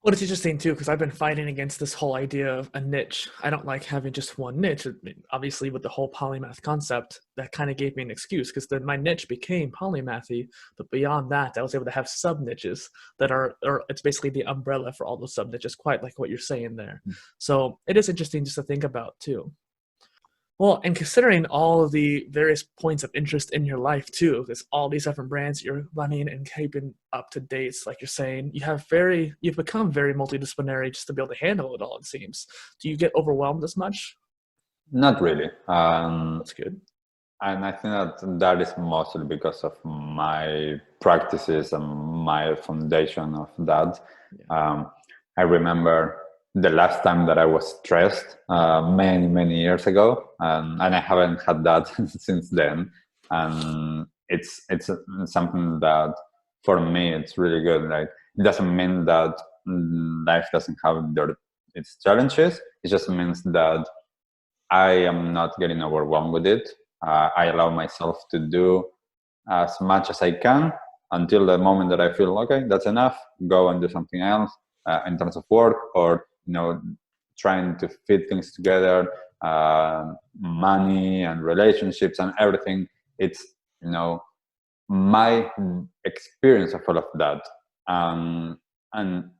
Well, it's interesting too, because I've been fighting against this whole idea of a niche. I don't like having just one niche. Obviously, with the whole polymath concept, that kind of gave me an excuse because my niche became polymathy. But beyond that, I was able to have sub niches that or it's basically the umbrella for all those sub niches, quite like what you're saying there. So it is interesting just to think about too. Well, and considering all of the various points of interest in your life too, there's all these different brands you're running and keeping up to date, like you're saying, you've become very multidisciplinary just to be able to handle it all, it seems. Do you get overwhelmed as much? Not really. That's good. And I think that is mostly because of my practices and my foundation of that. Yeah. I remember the last time that I was stressed many years ago, and I haven't had that since then. And it's something that for me it's really good. Like, it doesn't mean that life doesn't have its challenges. It just means that I am not getting overwhelmed with it. I allow myself to do as much as I can until the moment that I feel okay, that's enough. Go and do something else in terms of work, or trying to fit things together, money and relationships and everything. It's my experience of all of that, and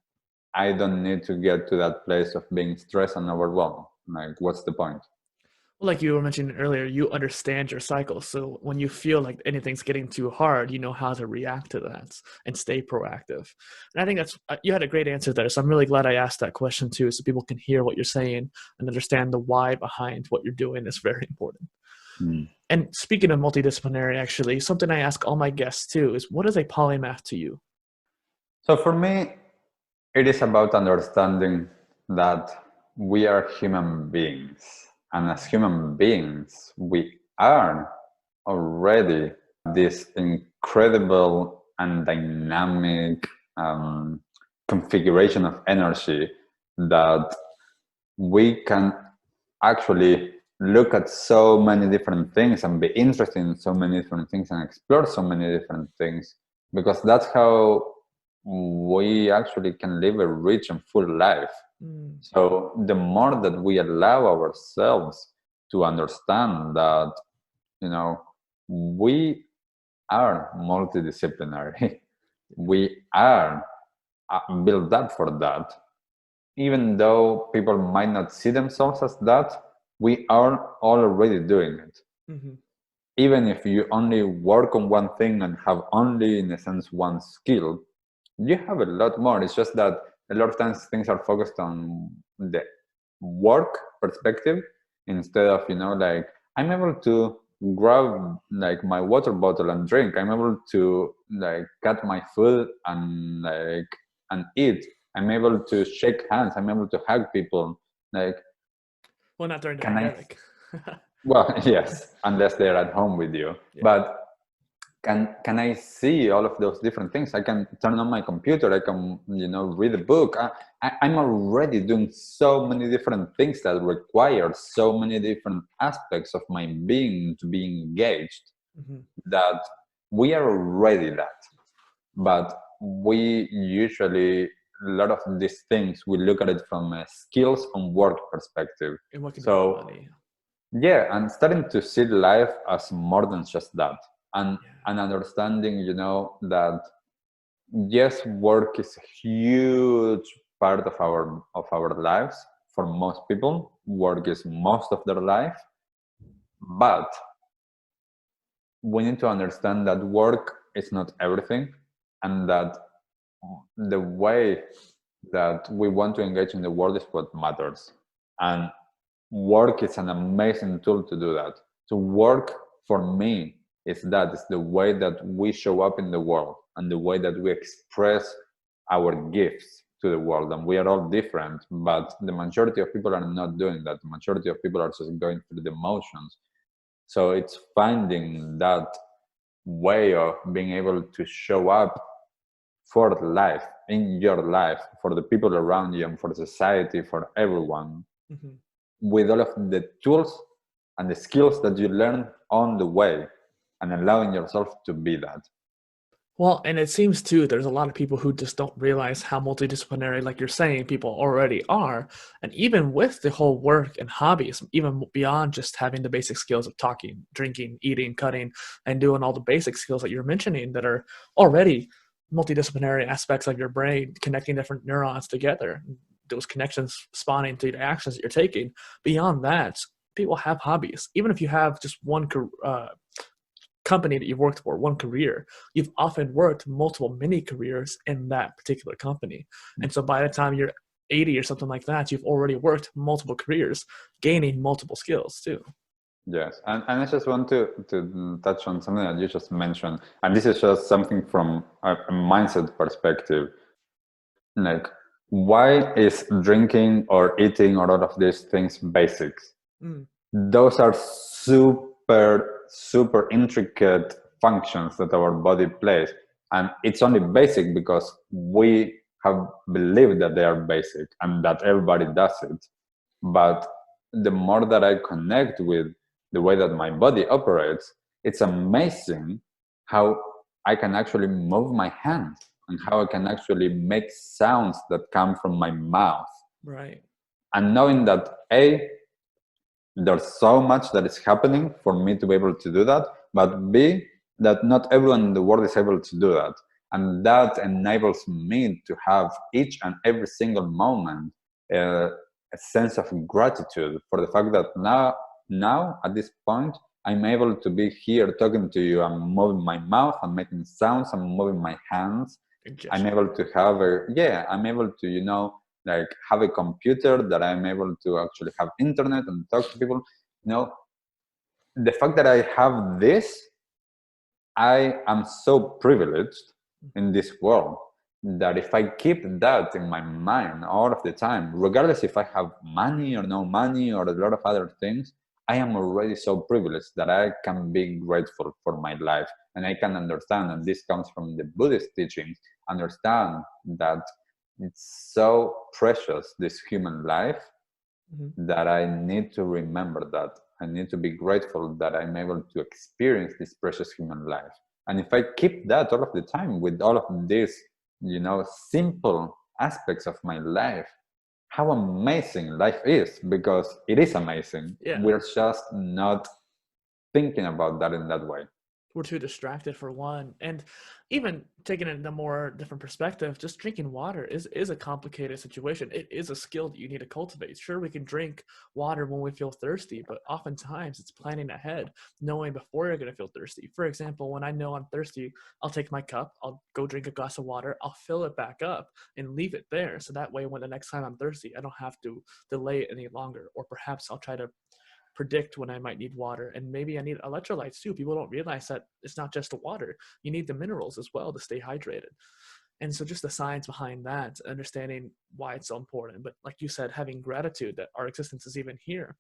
I don't need to get to that place of being stressed and overwhelmed. Like, what's the point? Well, like you were mentioning earlier, you understand your cycle. So when you feel like anything's getting too hard, you know how to react to that and stay proactive. And I think you had a great answer there. So I'm really glad I asked that question too, so people can hear what you're saying and understand the why behind what you're doing is very important. And speaking of multidisciplinary, actually, something I ask all my guests too is, what is a polymath to you? So for me, it is about understanding that we are human beings. And as human beings, we are already this incredible and dynamic configuration of energy that we can actually look at so many different things and be interested in so many different things and explore so many different things, because that's how we actually can live a rich and full life. So the more that we allow ourselves to understand that, we are multidisciplinary, we are built up for that. Even though people might not see themselves as that, we are already doing it. Mm-hmm. Even if you only work on one thing and have only, in a sense, one skill, you have a lot more. It's just that a lot of times things are focused on the work perspective instead of, like, I'm able to grab like my water bottle and drink. I'm able to like cut my food and eat. I'm able to shake hands. I'm able to hug people. Like, Well, not during the can I? pandemic. Well, yes, unless they're at home with you. Yeah. But can I see all of those different things? I can turn on my computer. I can, read a book. I'm already doing so many different things that require so many different aspects of my being to be engaged, Mm-hmm. that we are already that. But we usually, a lot of these things, we look at it from a skills and work perspective. And what can do with So money? yeah, and starting to see life as more than just that, and Yeah. understanding, that yes, work is a huge part of our lives. For most people, work is most of their life, but we need to understand that work is not everything, and that the way that we want to engage in the world is what matters. And work is an amazing tool to do that. So work for me is the way that we show up in the world and the way that we express our gifts to the world. And we are all different, but the majority of people are not doing that. The majority of people are just going through the motions. So it's finding that way of being able to show up for life, in your life, for the people around you, and for society, for everyone, Mm-hmm. with all of the tools and the skills that you learn on the way, and allowing yourself to be that. Well, and it seems too, there's a lot of people who just don't realize how multidisciplinary, like you're saying, people already are. And even with the whole work and hobbies, even beyond just having the basic skills of talking, drinking, eating, cutting, and doing all the basic skills that you're mentioning that are already multidisciplinary aspects of your brain, connecting different neurons together, those connections spawning to the actions that you're taking. Beyond that, people have hobbies. Even if you have just one company that you've worked for, one career, you've often worked multiple mini careers in that particular company. And so by the time you're 80 or something like that, you've already worked multiple careers, gaining multiple skills too. Yes, and I just want to touch on something that you just mentioned, and this is just something from a mindset perspective. Like, why is drinking or eating or all of these things basics? Mm. Those are super intricate functions that our body plays, and it's only basic because we have believed that they are basic and that everybody does it. But the more that I connect with the way that my body operates, it's amazing how I can actually move my hands and how I can actually make sounds that come from my mouth. Right. And knowing that there's so much that is happening for me to be able to do that, but B, that not everyone in the world is able to do that. And that enables me to have each and every single moment a sense of gratitude for the fact that now at this point, I'm able to be here talking to you. I'm moving my mouth, I'm making sounds, I'm moving my hands. I'm able to have I'm able to, like have a computer that I'm able to actually have internet and talk to people. The fact that I have this, I am so privileged in this world that if I keep that in my mind all of the time, regardless if I have money or no money or a lot of other things, I am already so privileged that I can be grateful for my life. And I can understand, and this comes from the Buddhist teachings, understand that it's so precious, this human life, Mm-hmm. that I need to remember that I need to be grateful that I'm able to experience this precious human life. And if I keep that all of the time with all of these, simple aspects of my life, how amazing life is, because it is amazing. Yeah. We're just not thinking about that in that way. We're too distracted for one. And even taking it in a more different perspective, just drinking water is a complicated situation. It is a skill that you need to cultivate. Sure, we can drink water when we feel thirsty, but oftentimes it's planning ahead, knowing before you're going to feel thirsty. For example, when I know I'm thirsty, I'll take my cup, I'll go drink a glass of water, I'll fill it back up and leave it there. So that way, when the next time I'm thirsty, I don't have to delay it any longer. Or perhaps I'll try to predict when I might need water, and maybe I need electrolytes too. People don't realize that it's not just the water, you need the minerals as well to stay hydrated. And so just the science behind that, understanding why it's so important. But like you said, having gratitude that our existence is even here.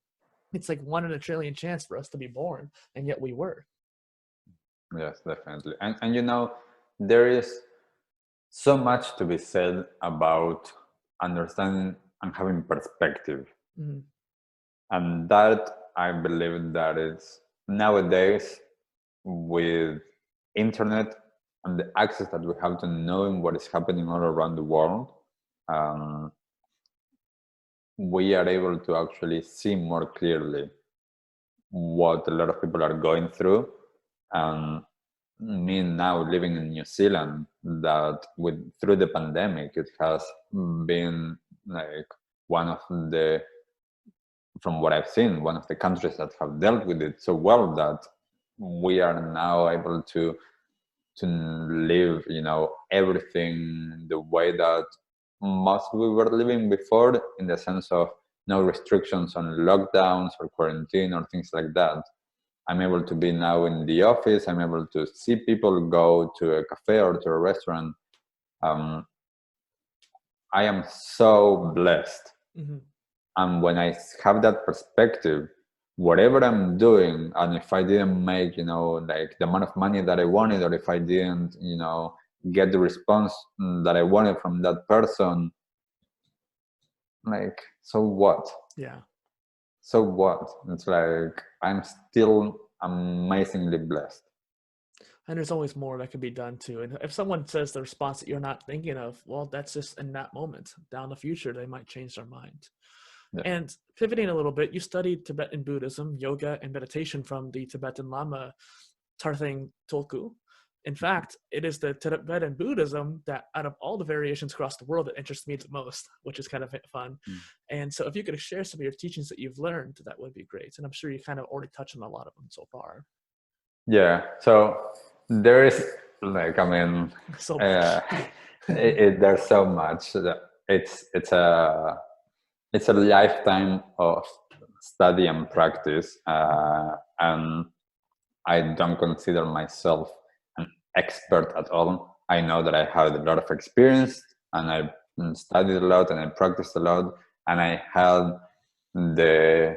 It's like 1 in a trillion chance for us to be born, and yet we were. Yes, definitely. And there is so much to be said about understanding and having perspective. Mm-hmm. And that, I believe that is nowadays, with internet and the access that we have to knowing what is happening all around the world, we are able to actually see more clearly what a lot of people are going through. And me now living in New Zealand, that through the pandemic, it has been like one of the, from what I've seen, one of the countries that have dealt with it so well that we are now able to live, everything the way that most we were living before, in the sense of no restrictions on lockdowns or quarantine or things like that. I'm able to be now in the office. I'm able to see people go to a cafe or to a restaurant. I am so blessed. Mm-hmm. And when I have that perspective, whatever I'm doing, and if I didn't make, like the amount of money that I wanted, or if I didn't, get the response that I wanted from that person, like, so what? Yeah. So what? It's like, I'm still amazingly blessed. And there's always more that can be done too. And if someone says the response that you're not thinking of, well, that's just in that moment. Down the future, they might change their mind. Yeah. And pivoting a little bit, you studied Tibetan Buddhism, yoga, and meditation from the Tibetan Lama Tarthang Tulku. In fact, it is the Tibetan Buddhism that, out of all the variations across the world, that interests me the most, which is kind of fun. And so if you could share some of your teachings that you've learned, that would be great. And I'm sure you kind of already touched on a lot of them so far. Yeah. So there is, like, I mean, So much. there's so much. It's a lifetime of study and practice, and I don't consider myself an expert at all. I know that I had a lot of experience, and I studied a lot, and I practiced a lot, and I had the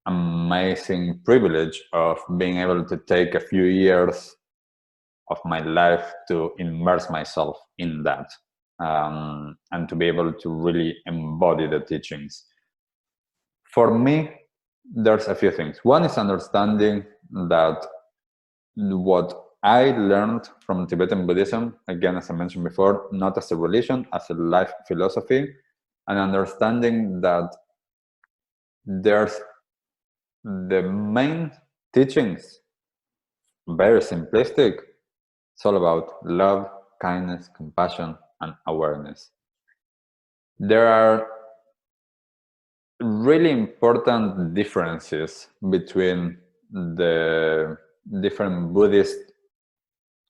amazing privilege of being able to take a few years of my life to immerse myself in that, and to be able to really embody the teachings. For me, there's a few things. One is understanding that what I learned from Tibetan Buddhism, again, as I mentioned before, not as a religion, as a life philosophy, and understanding that there's the main teachings, very simplistic. It's all about love, kindness, compassion, and awareness. There are really important differences between the different Buddhist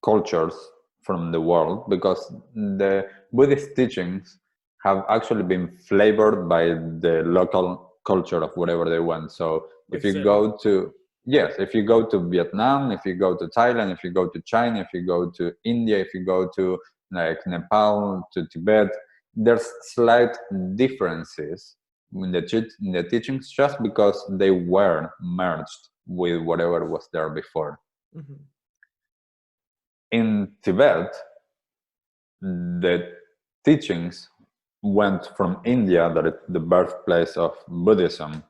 cultures from the world, because the Buddhist teachings have actually been flavored by the local culture of whatever they want. So if you go to, yes, if you go to Vietnam, if you go to Thailand, if you go to China, if you go to India, if you go to like Nepal, to Tibet, there's slight differences in the teachings, just because they were merged with whatever was there before. Mm-hmm. In Tibet, the teachings went from India, that is the birthplace of Buddhism,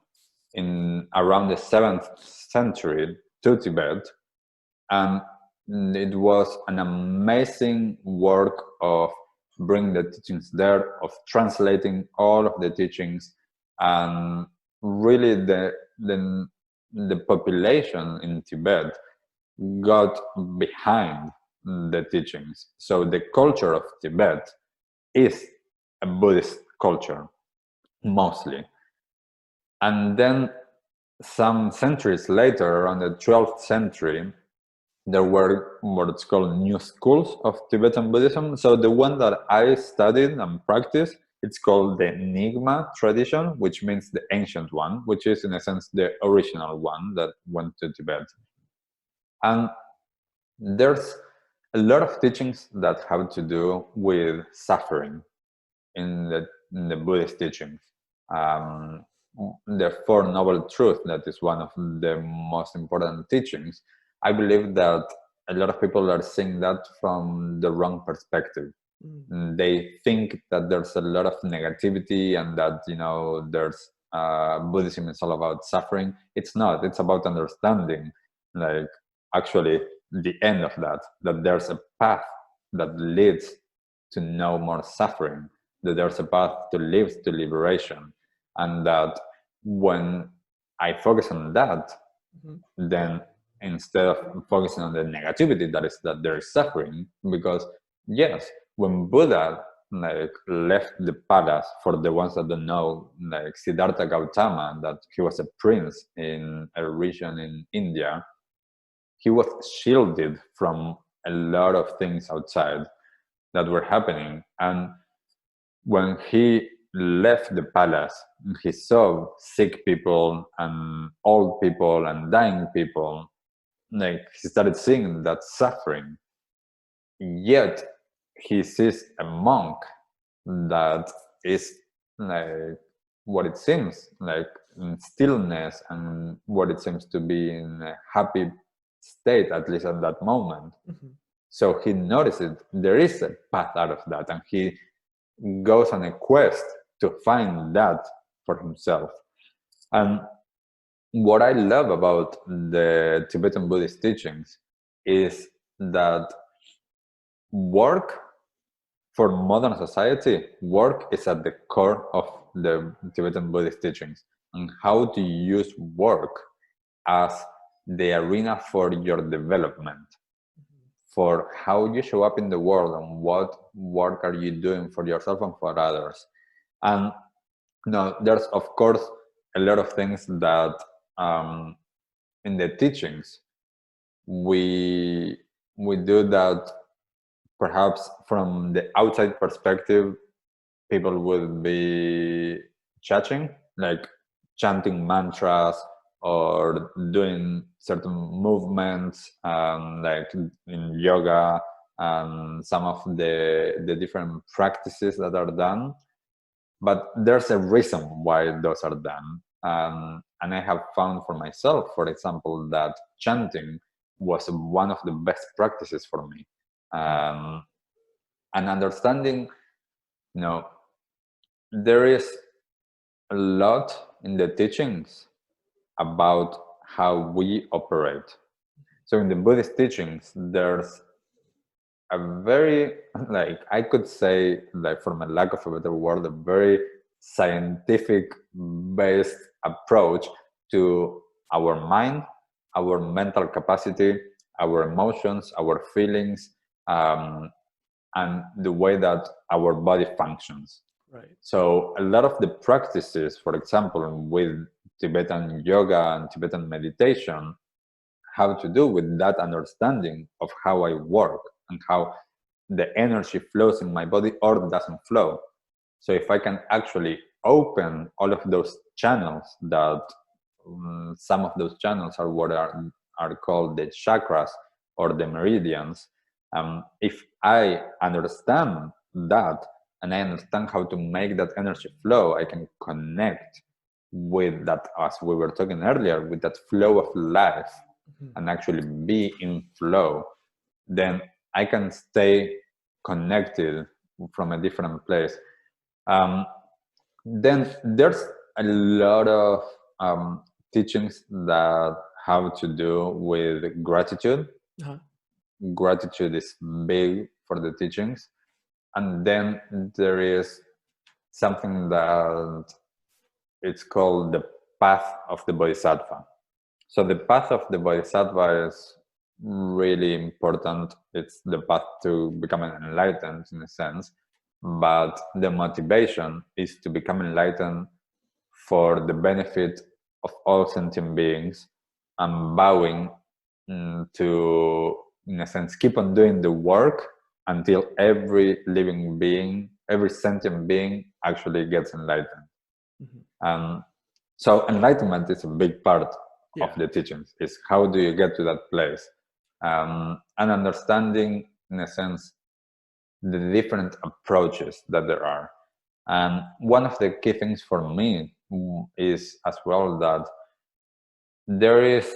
in around the 7th century to Tibet, and it was an amazing work of bringing the teachings there, of translating all of the teachings, and really the population in Tibet got behind the teachings. So the culture of Tibet is a Buddhist culture, mostly. And then some centuries later, around the 12th century, there were what's called new schools of Tibetan Buddhism. So the one that I studied and practiced, it's called the Nyingma tradition, which means the ancient one, which is in a sense the original one that went to Tibet. And there's a lot of teachings that have to do with suffering in the Buddhist teachings. The Four Noble Truths, that is one of the most important teachings. I believe that a lot of people are seeing that from the wrong perspective. They think that there's a lot of negativity and that, there's Buddhism is all about suffering. It's not. It's about understanding, like, actually the end of that there's a path that leads to no more suffering, that there's a path to live to liberation, and that when I focus on that, then instead of focusing on the negativity that there is suffering, because yes, when Buddha left the palace, for the ones that don't know, Siddhartha Gautama, that he was a prince in a region in India, he was shielded from a lot of things outside that were happening. And when he left the palace, he saw sick people and old people and dying people. He started seeing that suffering. Yet he sees a monk that is what it seems like in stillness and what it seems to be in a happy state, at least at that moment. So he notices there is a path out of that, and he goes on a quest to find that for himself. And what I love about the Tibetan Buddhist teachings is that work, for modern society, work is at the core of the Tibetan Buddhist teachings, and how to use work as the arena for your development, for how you show up in the world, and what work are you doing for yourself and for others. And there's of course a lot of things that in the teachings we do that perhaps from the outside perspective people would be judging, like chanting mantras or doing certain movements, like in yoga and some of the different practices that are done. But there's a reason why those are done. And I have found for myself, for example, that chanting was one of the best practices for me. And understanding, there is a lot in the teachings about how we operate. So in the Buddhist teachings, there's a very, I could say, for a lack of a better word, a very scientific based approach to our mind, our mental capacity, our emotions, our feelings, and the way that our body functions. Right. So a lot of the practices, for example, with Tibetan yoga and Tibetan meditation, have to do with that understanding of how I work and how the energy flows in my body or doesn't flow. So if I can actually open all of those channels, that some of those channels are what are called the chakras or the meridians. If I understand that and I understand how to make that energy flow, I can connect with that, as we were talking earlier, with that flow of life, and actually be in flow. Then I can stay connected from a different place. Then there's a lot of teachings that have to do with gratitude. Uh-huh. Gratitude is big for the teachings. And then there is something that it's called the path of the Bodhisattva. So the path of the Bodhisattva is really important. It's the path to becoming enlightened in a sense, but the motivation is to become enlightened for the benefit of all sentient beings, and bowing to, in a sense, keep on doing the work until every living being, every sentient being actually gets enlightened. Mm-hmm. So enlightenment is a big part Yeah. of the teachings. Is how do you get to that place, and understanding, in a sense, the different approaches that there are. And one of the key things for me is as well that there is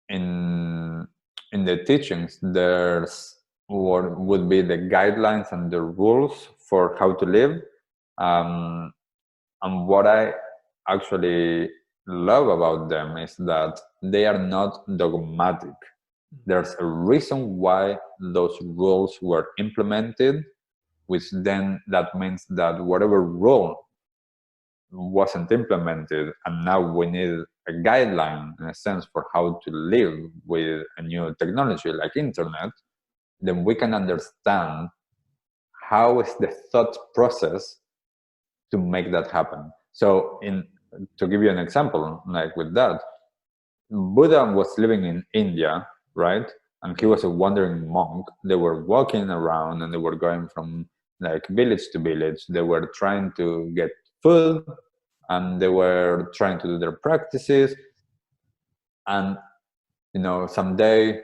in the teachings, there's what would be the guidelines and the rules for how to live. And what I actually love about them is that they are not dogmatic. There's a reason why those rules were implemented, which then that means that whatever rule wasn't implemented, and now we need a guideline, in a sense, for how to live with a new technology like internet, then we can understand how is the thought process to make that happen. So to give you an example, like with that, Buddha was living in India, right? And he was a wandering monk. They were walking around and they were going from like village to village. They were trying to get food and they were trying to do their practices. And, someday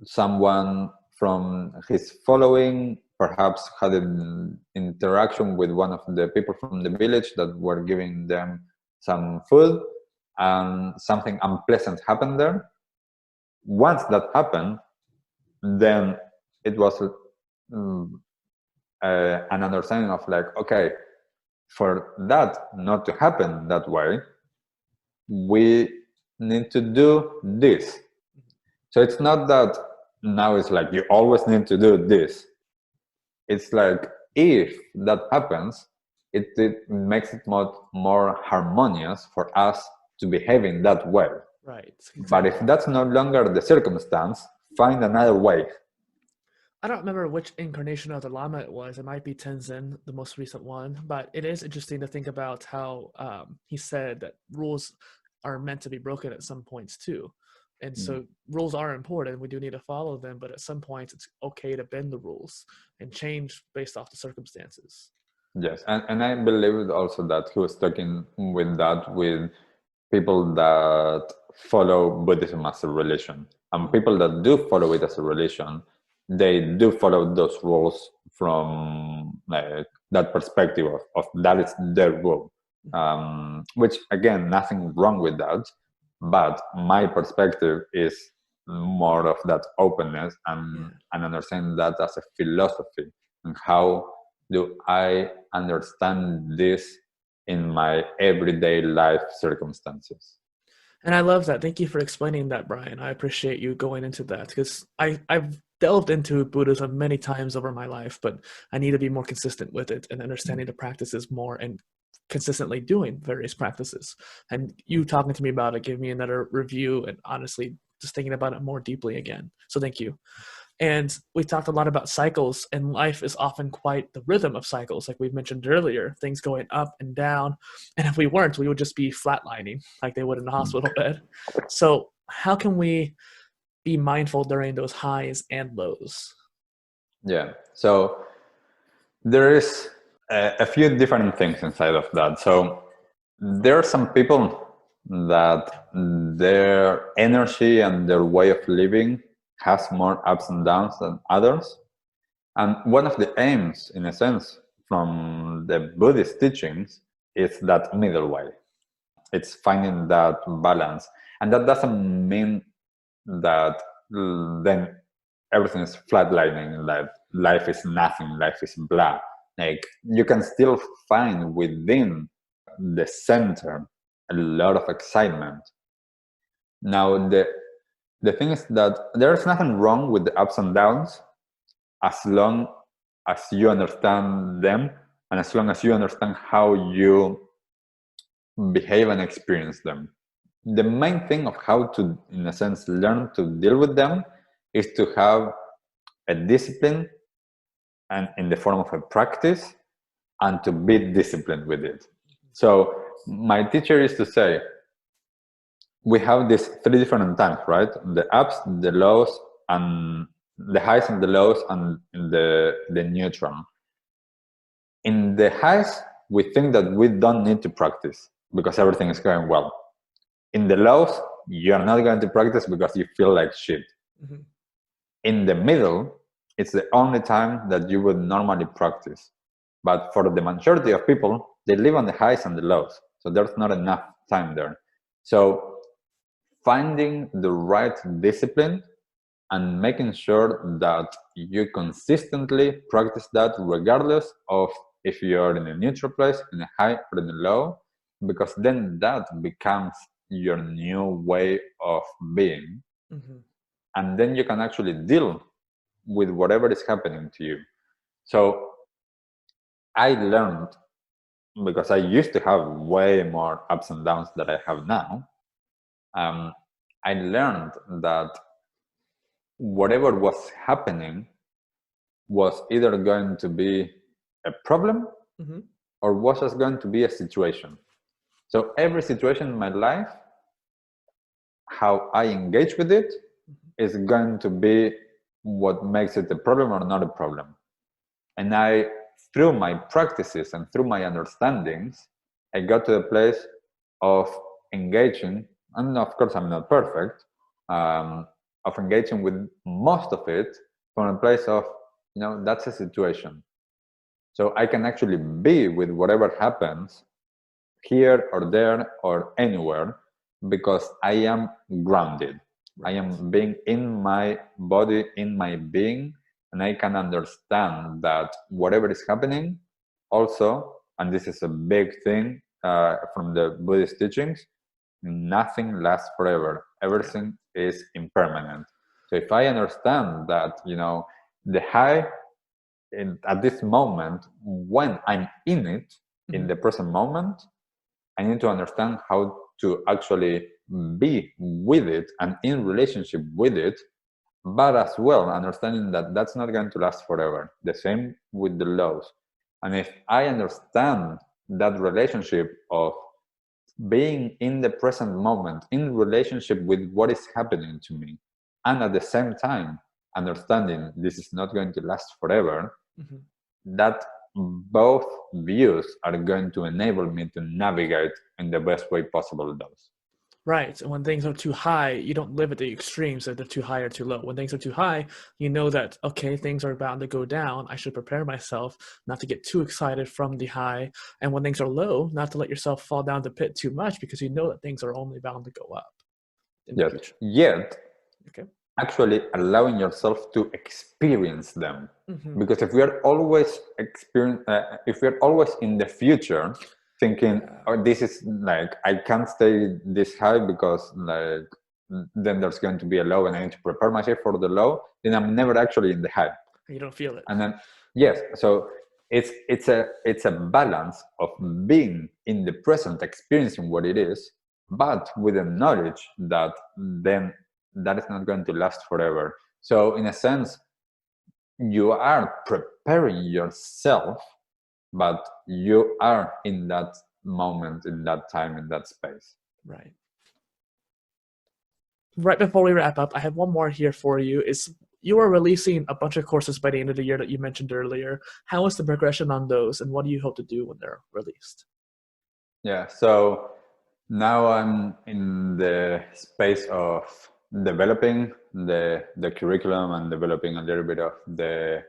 someone from his following perhaps had an interaction with one of the people from the village that were giving them some food, and something unpleasant happened there. Once that happened, then it was an understanding of like, okay, for that not to happen that way, we need to do this. So it's not that now it's like you always need to do this. It's like if that happens, it makes it more harmonious for us to behave in that way. Right. Exactly. But if that's no longer the circumstance, find another way. I don't remember which incarnation of the Lama it was. It might be Tenzin, the most recent one. But it is interesting to think about how he said that rules are meant to be broken at some points too. And so rules are important. We do need to follow them. But at some points, it's okay to bend the rules and change based off the circumstances. Yes. And I believe also that he was talking with people that follow Buddhism as a religion. And people that do follow it as a religion, they do follow those rules from like that perspective of that is their rule. Which, again, nothing wrong with that. But my perspective is more of that openness and understanding that as a philosophy. And how do I understand this in my everyday life circumstances? And I love that. Thank you for explaining that, Brian. I appreciate you going into that because I've delved into Buddhism many times over my life, but I need to be more consistent with it and understanding the practices more and consistently doing various practices. And you talking to me about it gave me another review and honestly just thinking about it more deeply again. So thank you. And we talked a lot about cycles, and life is often quite the rhythm of cycles, like we mentioned earlier, things going up and down. And if we weren't, we would just be flatlining like they would in a hospital bed. So how can we be mindful during those highs and lows? Yeah. So there is a few different things inside of that. So there are some people that their energy and their way of living has more ups and downs than others. And one of the aims, in a sense, from the Buddhist teachings is that middle way. It's finding that balance. And that doesn't mean that then everything is flatlining, like life is nothing, life is blah. Like you can still find within the center a lot of excitement. Now, the thing is that there's nothing wrong with the ups and downs as long as you understand them and as long as you understand how you behave and experience them. The main thing of how to, in a sense, learn to deal with them is to have a discipline and in the form of a practice and to be disciplined with it. So my teacher used to say, we have these three different times, right? The ups, the lows, and the highs and the lows, and the neutral. In the highs, we think that we don't need to practice because everything is going well. In the lows, you're not going to practice because you feel like shit. Mm-hmm. In the middle, it's the only time that you would normally practice. But for the majority of people, they live on the highs and the lows. So there's not enough time there. So finding the right discipline and making sure that you consistently practice that regardless of if you're in a neutral place, in a high or in a low, because then that becomes your new way of being. Mm-hmm. And then you can actually deal with whatever is happening to you. So I learned, because I used to have way more ups and downs than I have now, I learned that whatever was happening was either going to be a problem mm-hmm. or was just going to be a situation. So every situation in my life, how I engage with it mm-hmm. is going to be what makes it a problem or not a problem. And I, through my practices and through my understandings, I got to a place of engaging, and of course I'm not perfect, of engaging with most of it from a place of, that's a situation. So I can actually be with whatever happens here or there or anywhere because I am grounded. Right. I am being in my body, in my being, and I can understand that whatever is happening also, and this is a big thing from the Buddhist teachings, nothing lasts forever. Everything is impermanent. So if I understand that, the high at this moment, when I'm in it, mm-hmm. in the present moment, I need to understand how to actually be with it and in relationship with it, but as well understanding that that's not going to last forever. The same with the lows. And if I understand that relationship of being in the present moment, in relationship with what is happening to me, and at the same time understanding this is not going to last forever, mm-hmm. that both views are going to enable me to navigate in the best way possible those. Right. And when things are too high, you don't live at the extremes that they're too high or too low. When things are too high, you know that, okay, things are bound to go down. I should prepare myself not to get too excited from the high. And when things are low, not to let yourself fall down the pit too much because you know that things are only bound to go up. Yes. Yet, okay. Actually allowing yourself to experience them. Mm-hmm. Because if we are always in the future, thinking, oh, this is like, I can't stay this high because like then there's going to be a low and I need to prepare myself for the low, then I'm never actually in the high. You don't feel it. And then, yes, so it's a balance of being in the present, experiencing what it is, but with the knowledge that then that is not going to last forever. So in a sense, you are preparing yourself, but you are in that moment, in that time, in that space. Right. Right before we wrap up, I have one more here for you. You are releasing a bunch of courses by the end of the year that you mentioned earlier. How is the progression on those, and what do you hope to do when they're released? Yeah, so now I'm in the space of developing the curriculum and developing a little bit of the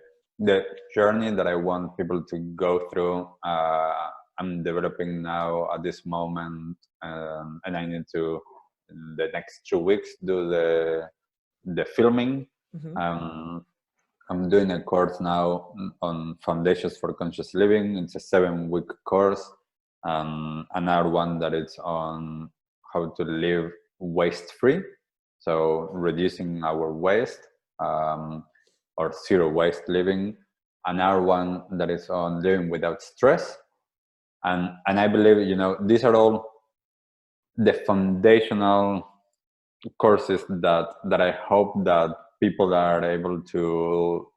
journey that I want people to go through. I'm developing now at this moment, and I need to, in the next 2 weeks, do the filming. Mm-hmm. I'm doing a course now on Foundations for Conscious Living. It's a 7-week course. another one that is on how to live waste-free, so reducing our waste, or zero waste living. Another one that is on living without stress. And I believe, these are all the foundational courses that I hope that people are able to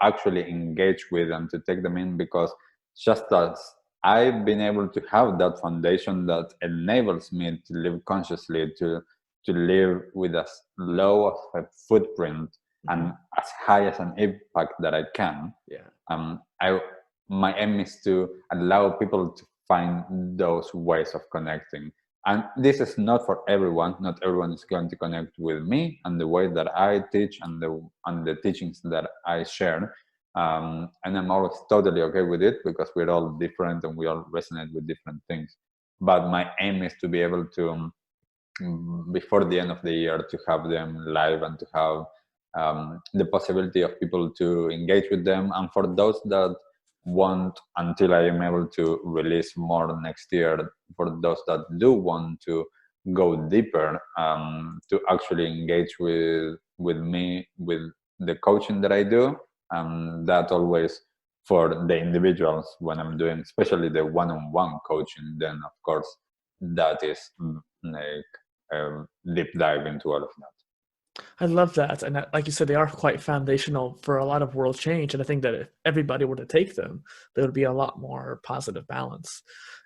actually engage with and to take them in, because just as I've been able to have that foundation that enables me to live consciously, to live with as low of a footprint and as high as an impact that I can. My aim is to allow people to find those ways of connecting. And this is not for everyone. Not everyone is going to connect with me and the way that I teach and the teachings that I share. And I'm always totally okay with it, because we're all different and we all resonate with different things. But my aim is to be able to, before the end of the year, to have them live and to have the possibility of people to engage with them. And for those that want, until I am able to release more next year, for those that do want to go deeper, to actually engage with me, with the coaching that I do, that always for the individuals when I'm doing, especially the one-on-one coaching, then of course that is like a deep dive into all of that. I love that. And like you said, they are quite foundational for a lot of world change. And I think that if everybody were to take them, there would be a lot more positive balance.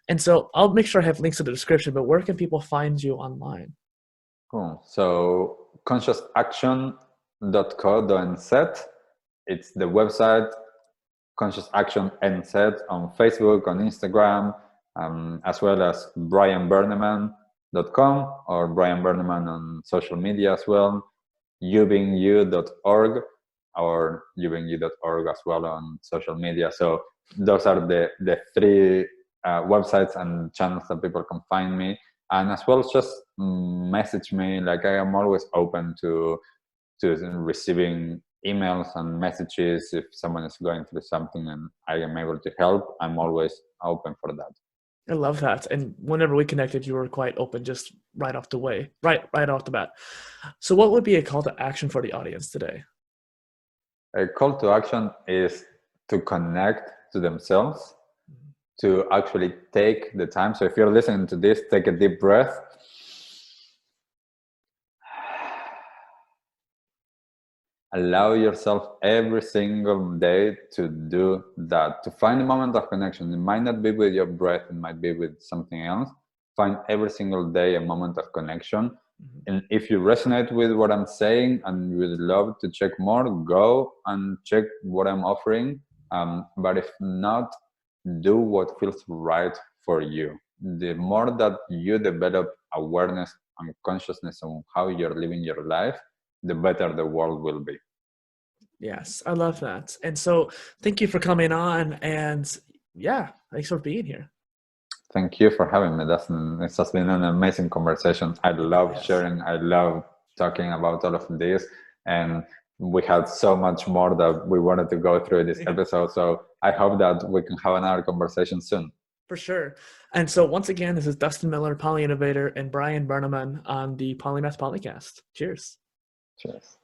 And so I'll make sure I have links in the description, but where can people find you online? Cool. So consciousaction.co.nz, it's the website. Conscious Action NZ on Facebook, on Instagram, as well as brianberneman.com or Brian Berneman on social media as well. youbeingyou.org or youbeingyou.org as well on social media. So those are the three websites and channels that people can find me. And as well, just message me. Like, I am always open to receiving emails and messages if someone is going through something and I am able to help. I'm always open for that. I love that. And whenever we connected, you were quite open, just right off the bat. So what would be a call to action for the audience today? A call to action is to connect to themselves, to actually take the time. So if you're listening to this, take a deep breath. Allow yourself every single day to do that, to find a moment of connection. It might not be with your breath, it might be with something else. Find every single day a moment of connection. And if you resonate with what I'm saying and you would love to check more, go and check what I'm offering. But if not, do what feels right for you. The more that you develop awareness and consciousness on how you're living your life, the better the world will be. Yes, I love that. And so thank you for coming on, and thanks for being here. Thank you for having me. It has been an amazing conversation. I love sharing. I love talking about all of this. And we had so much more that we wanted to go through this episode. So I hope that we can have another conversation soon. For sure. And so once again, this is Dustin Miller, PolyInnovator, and Brian Berneman on the Polymath podcast. Cheers. Cheers.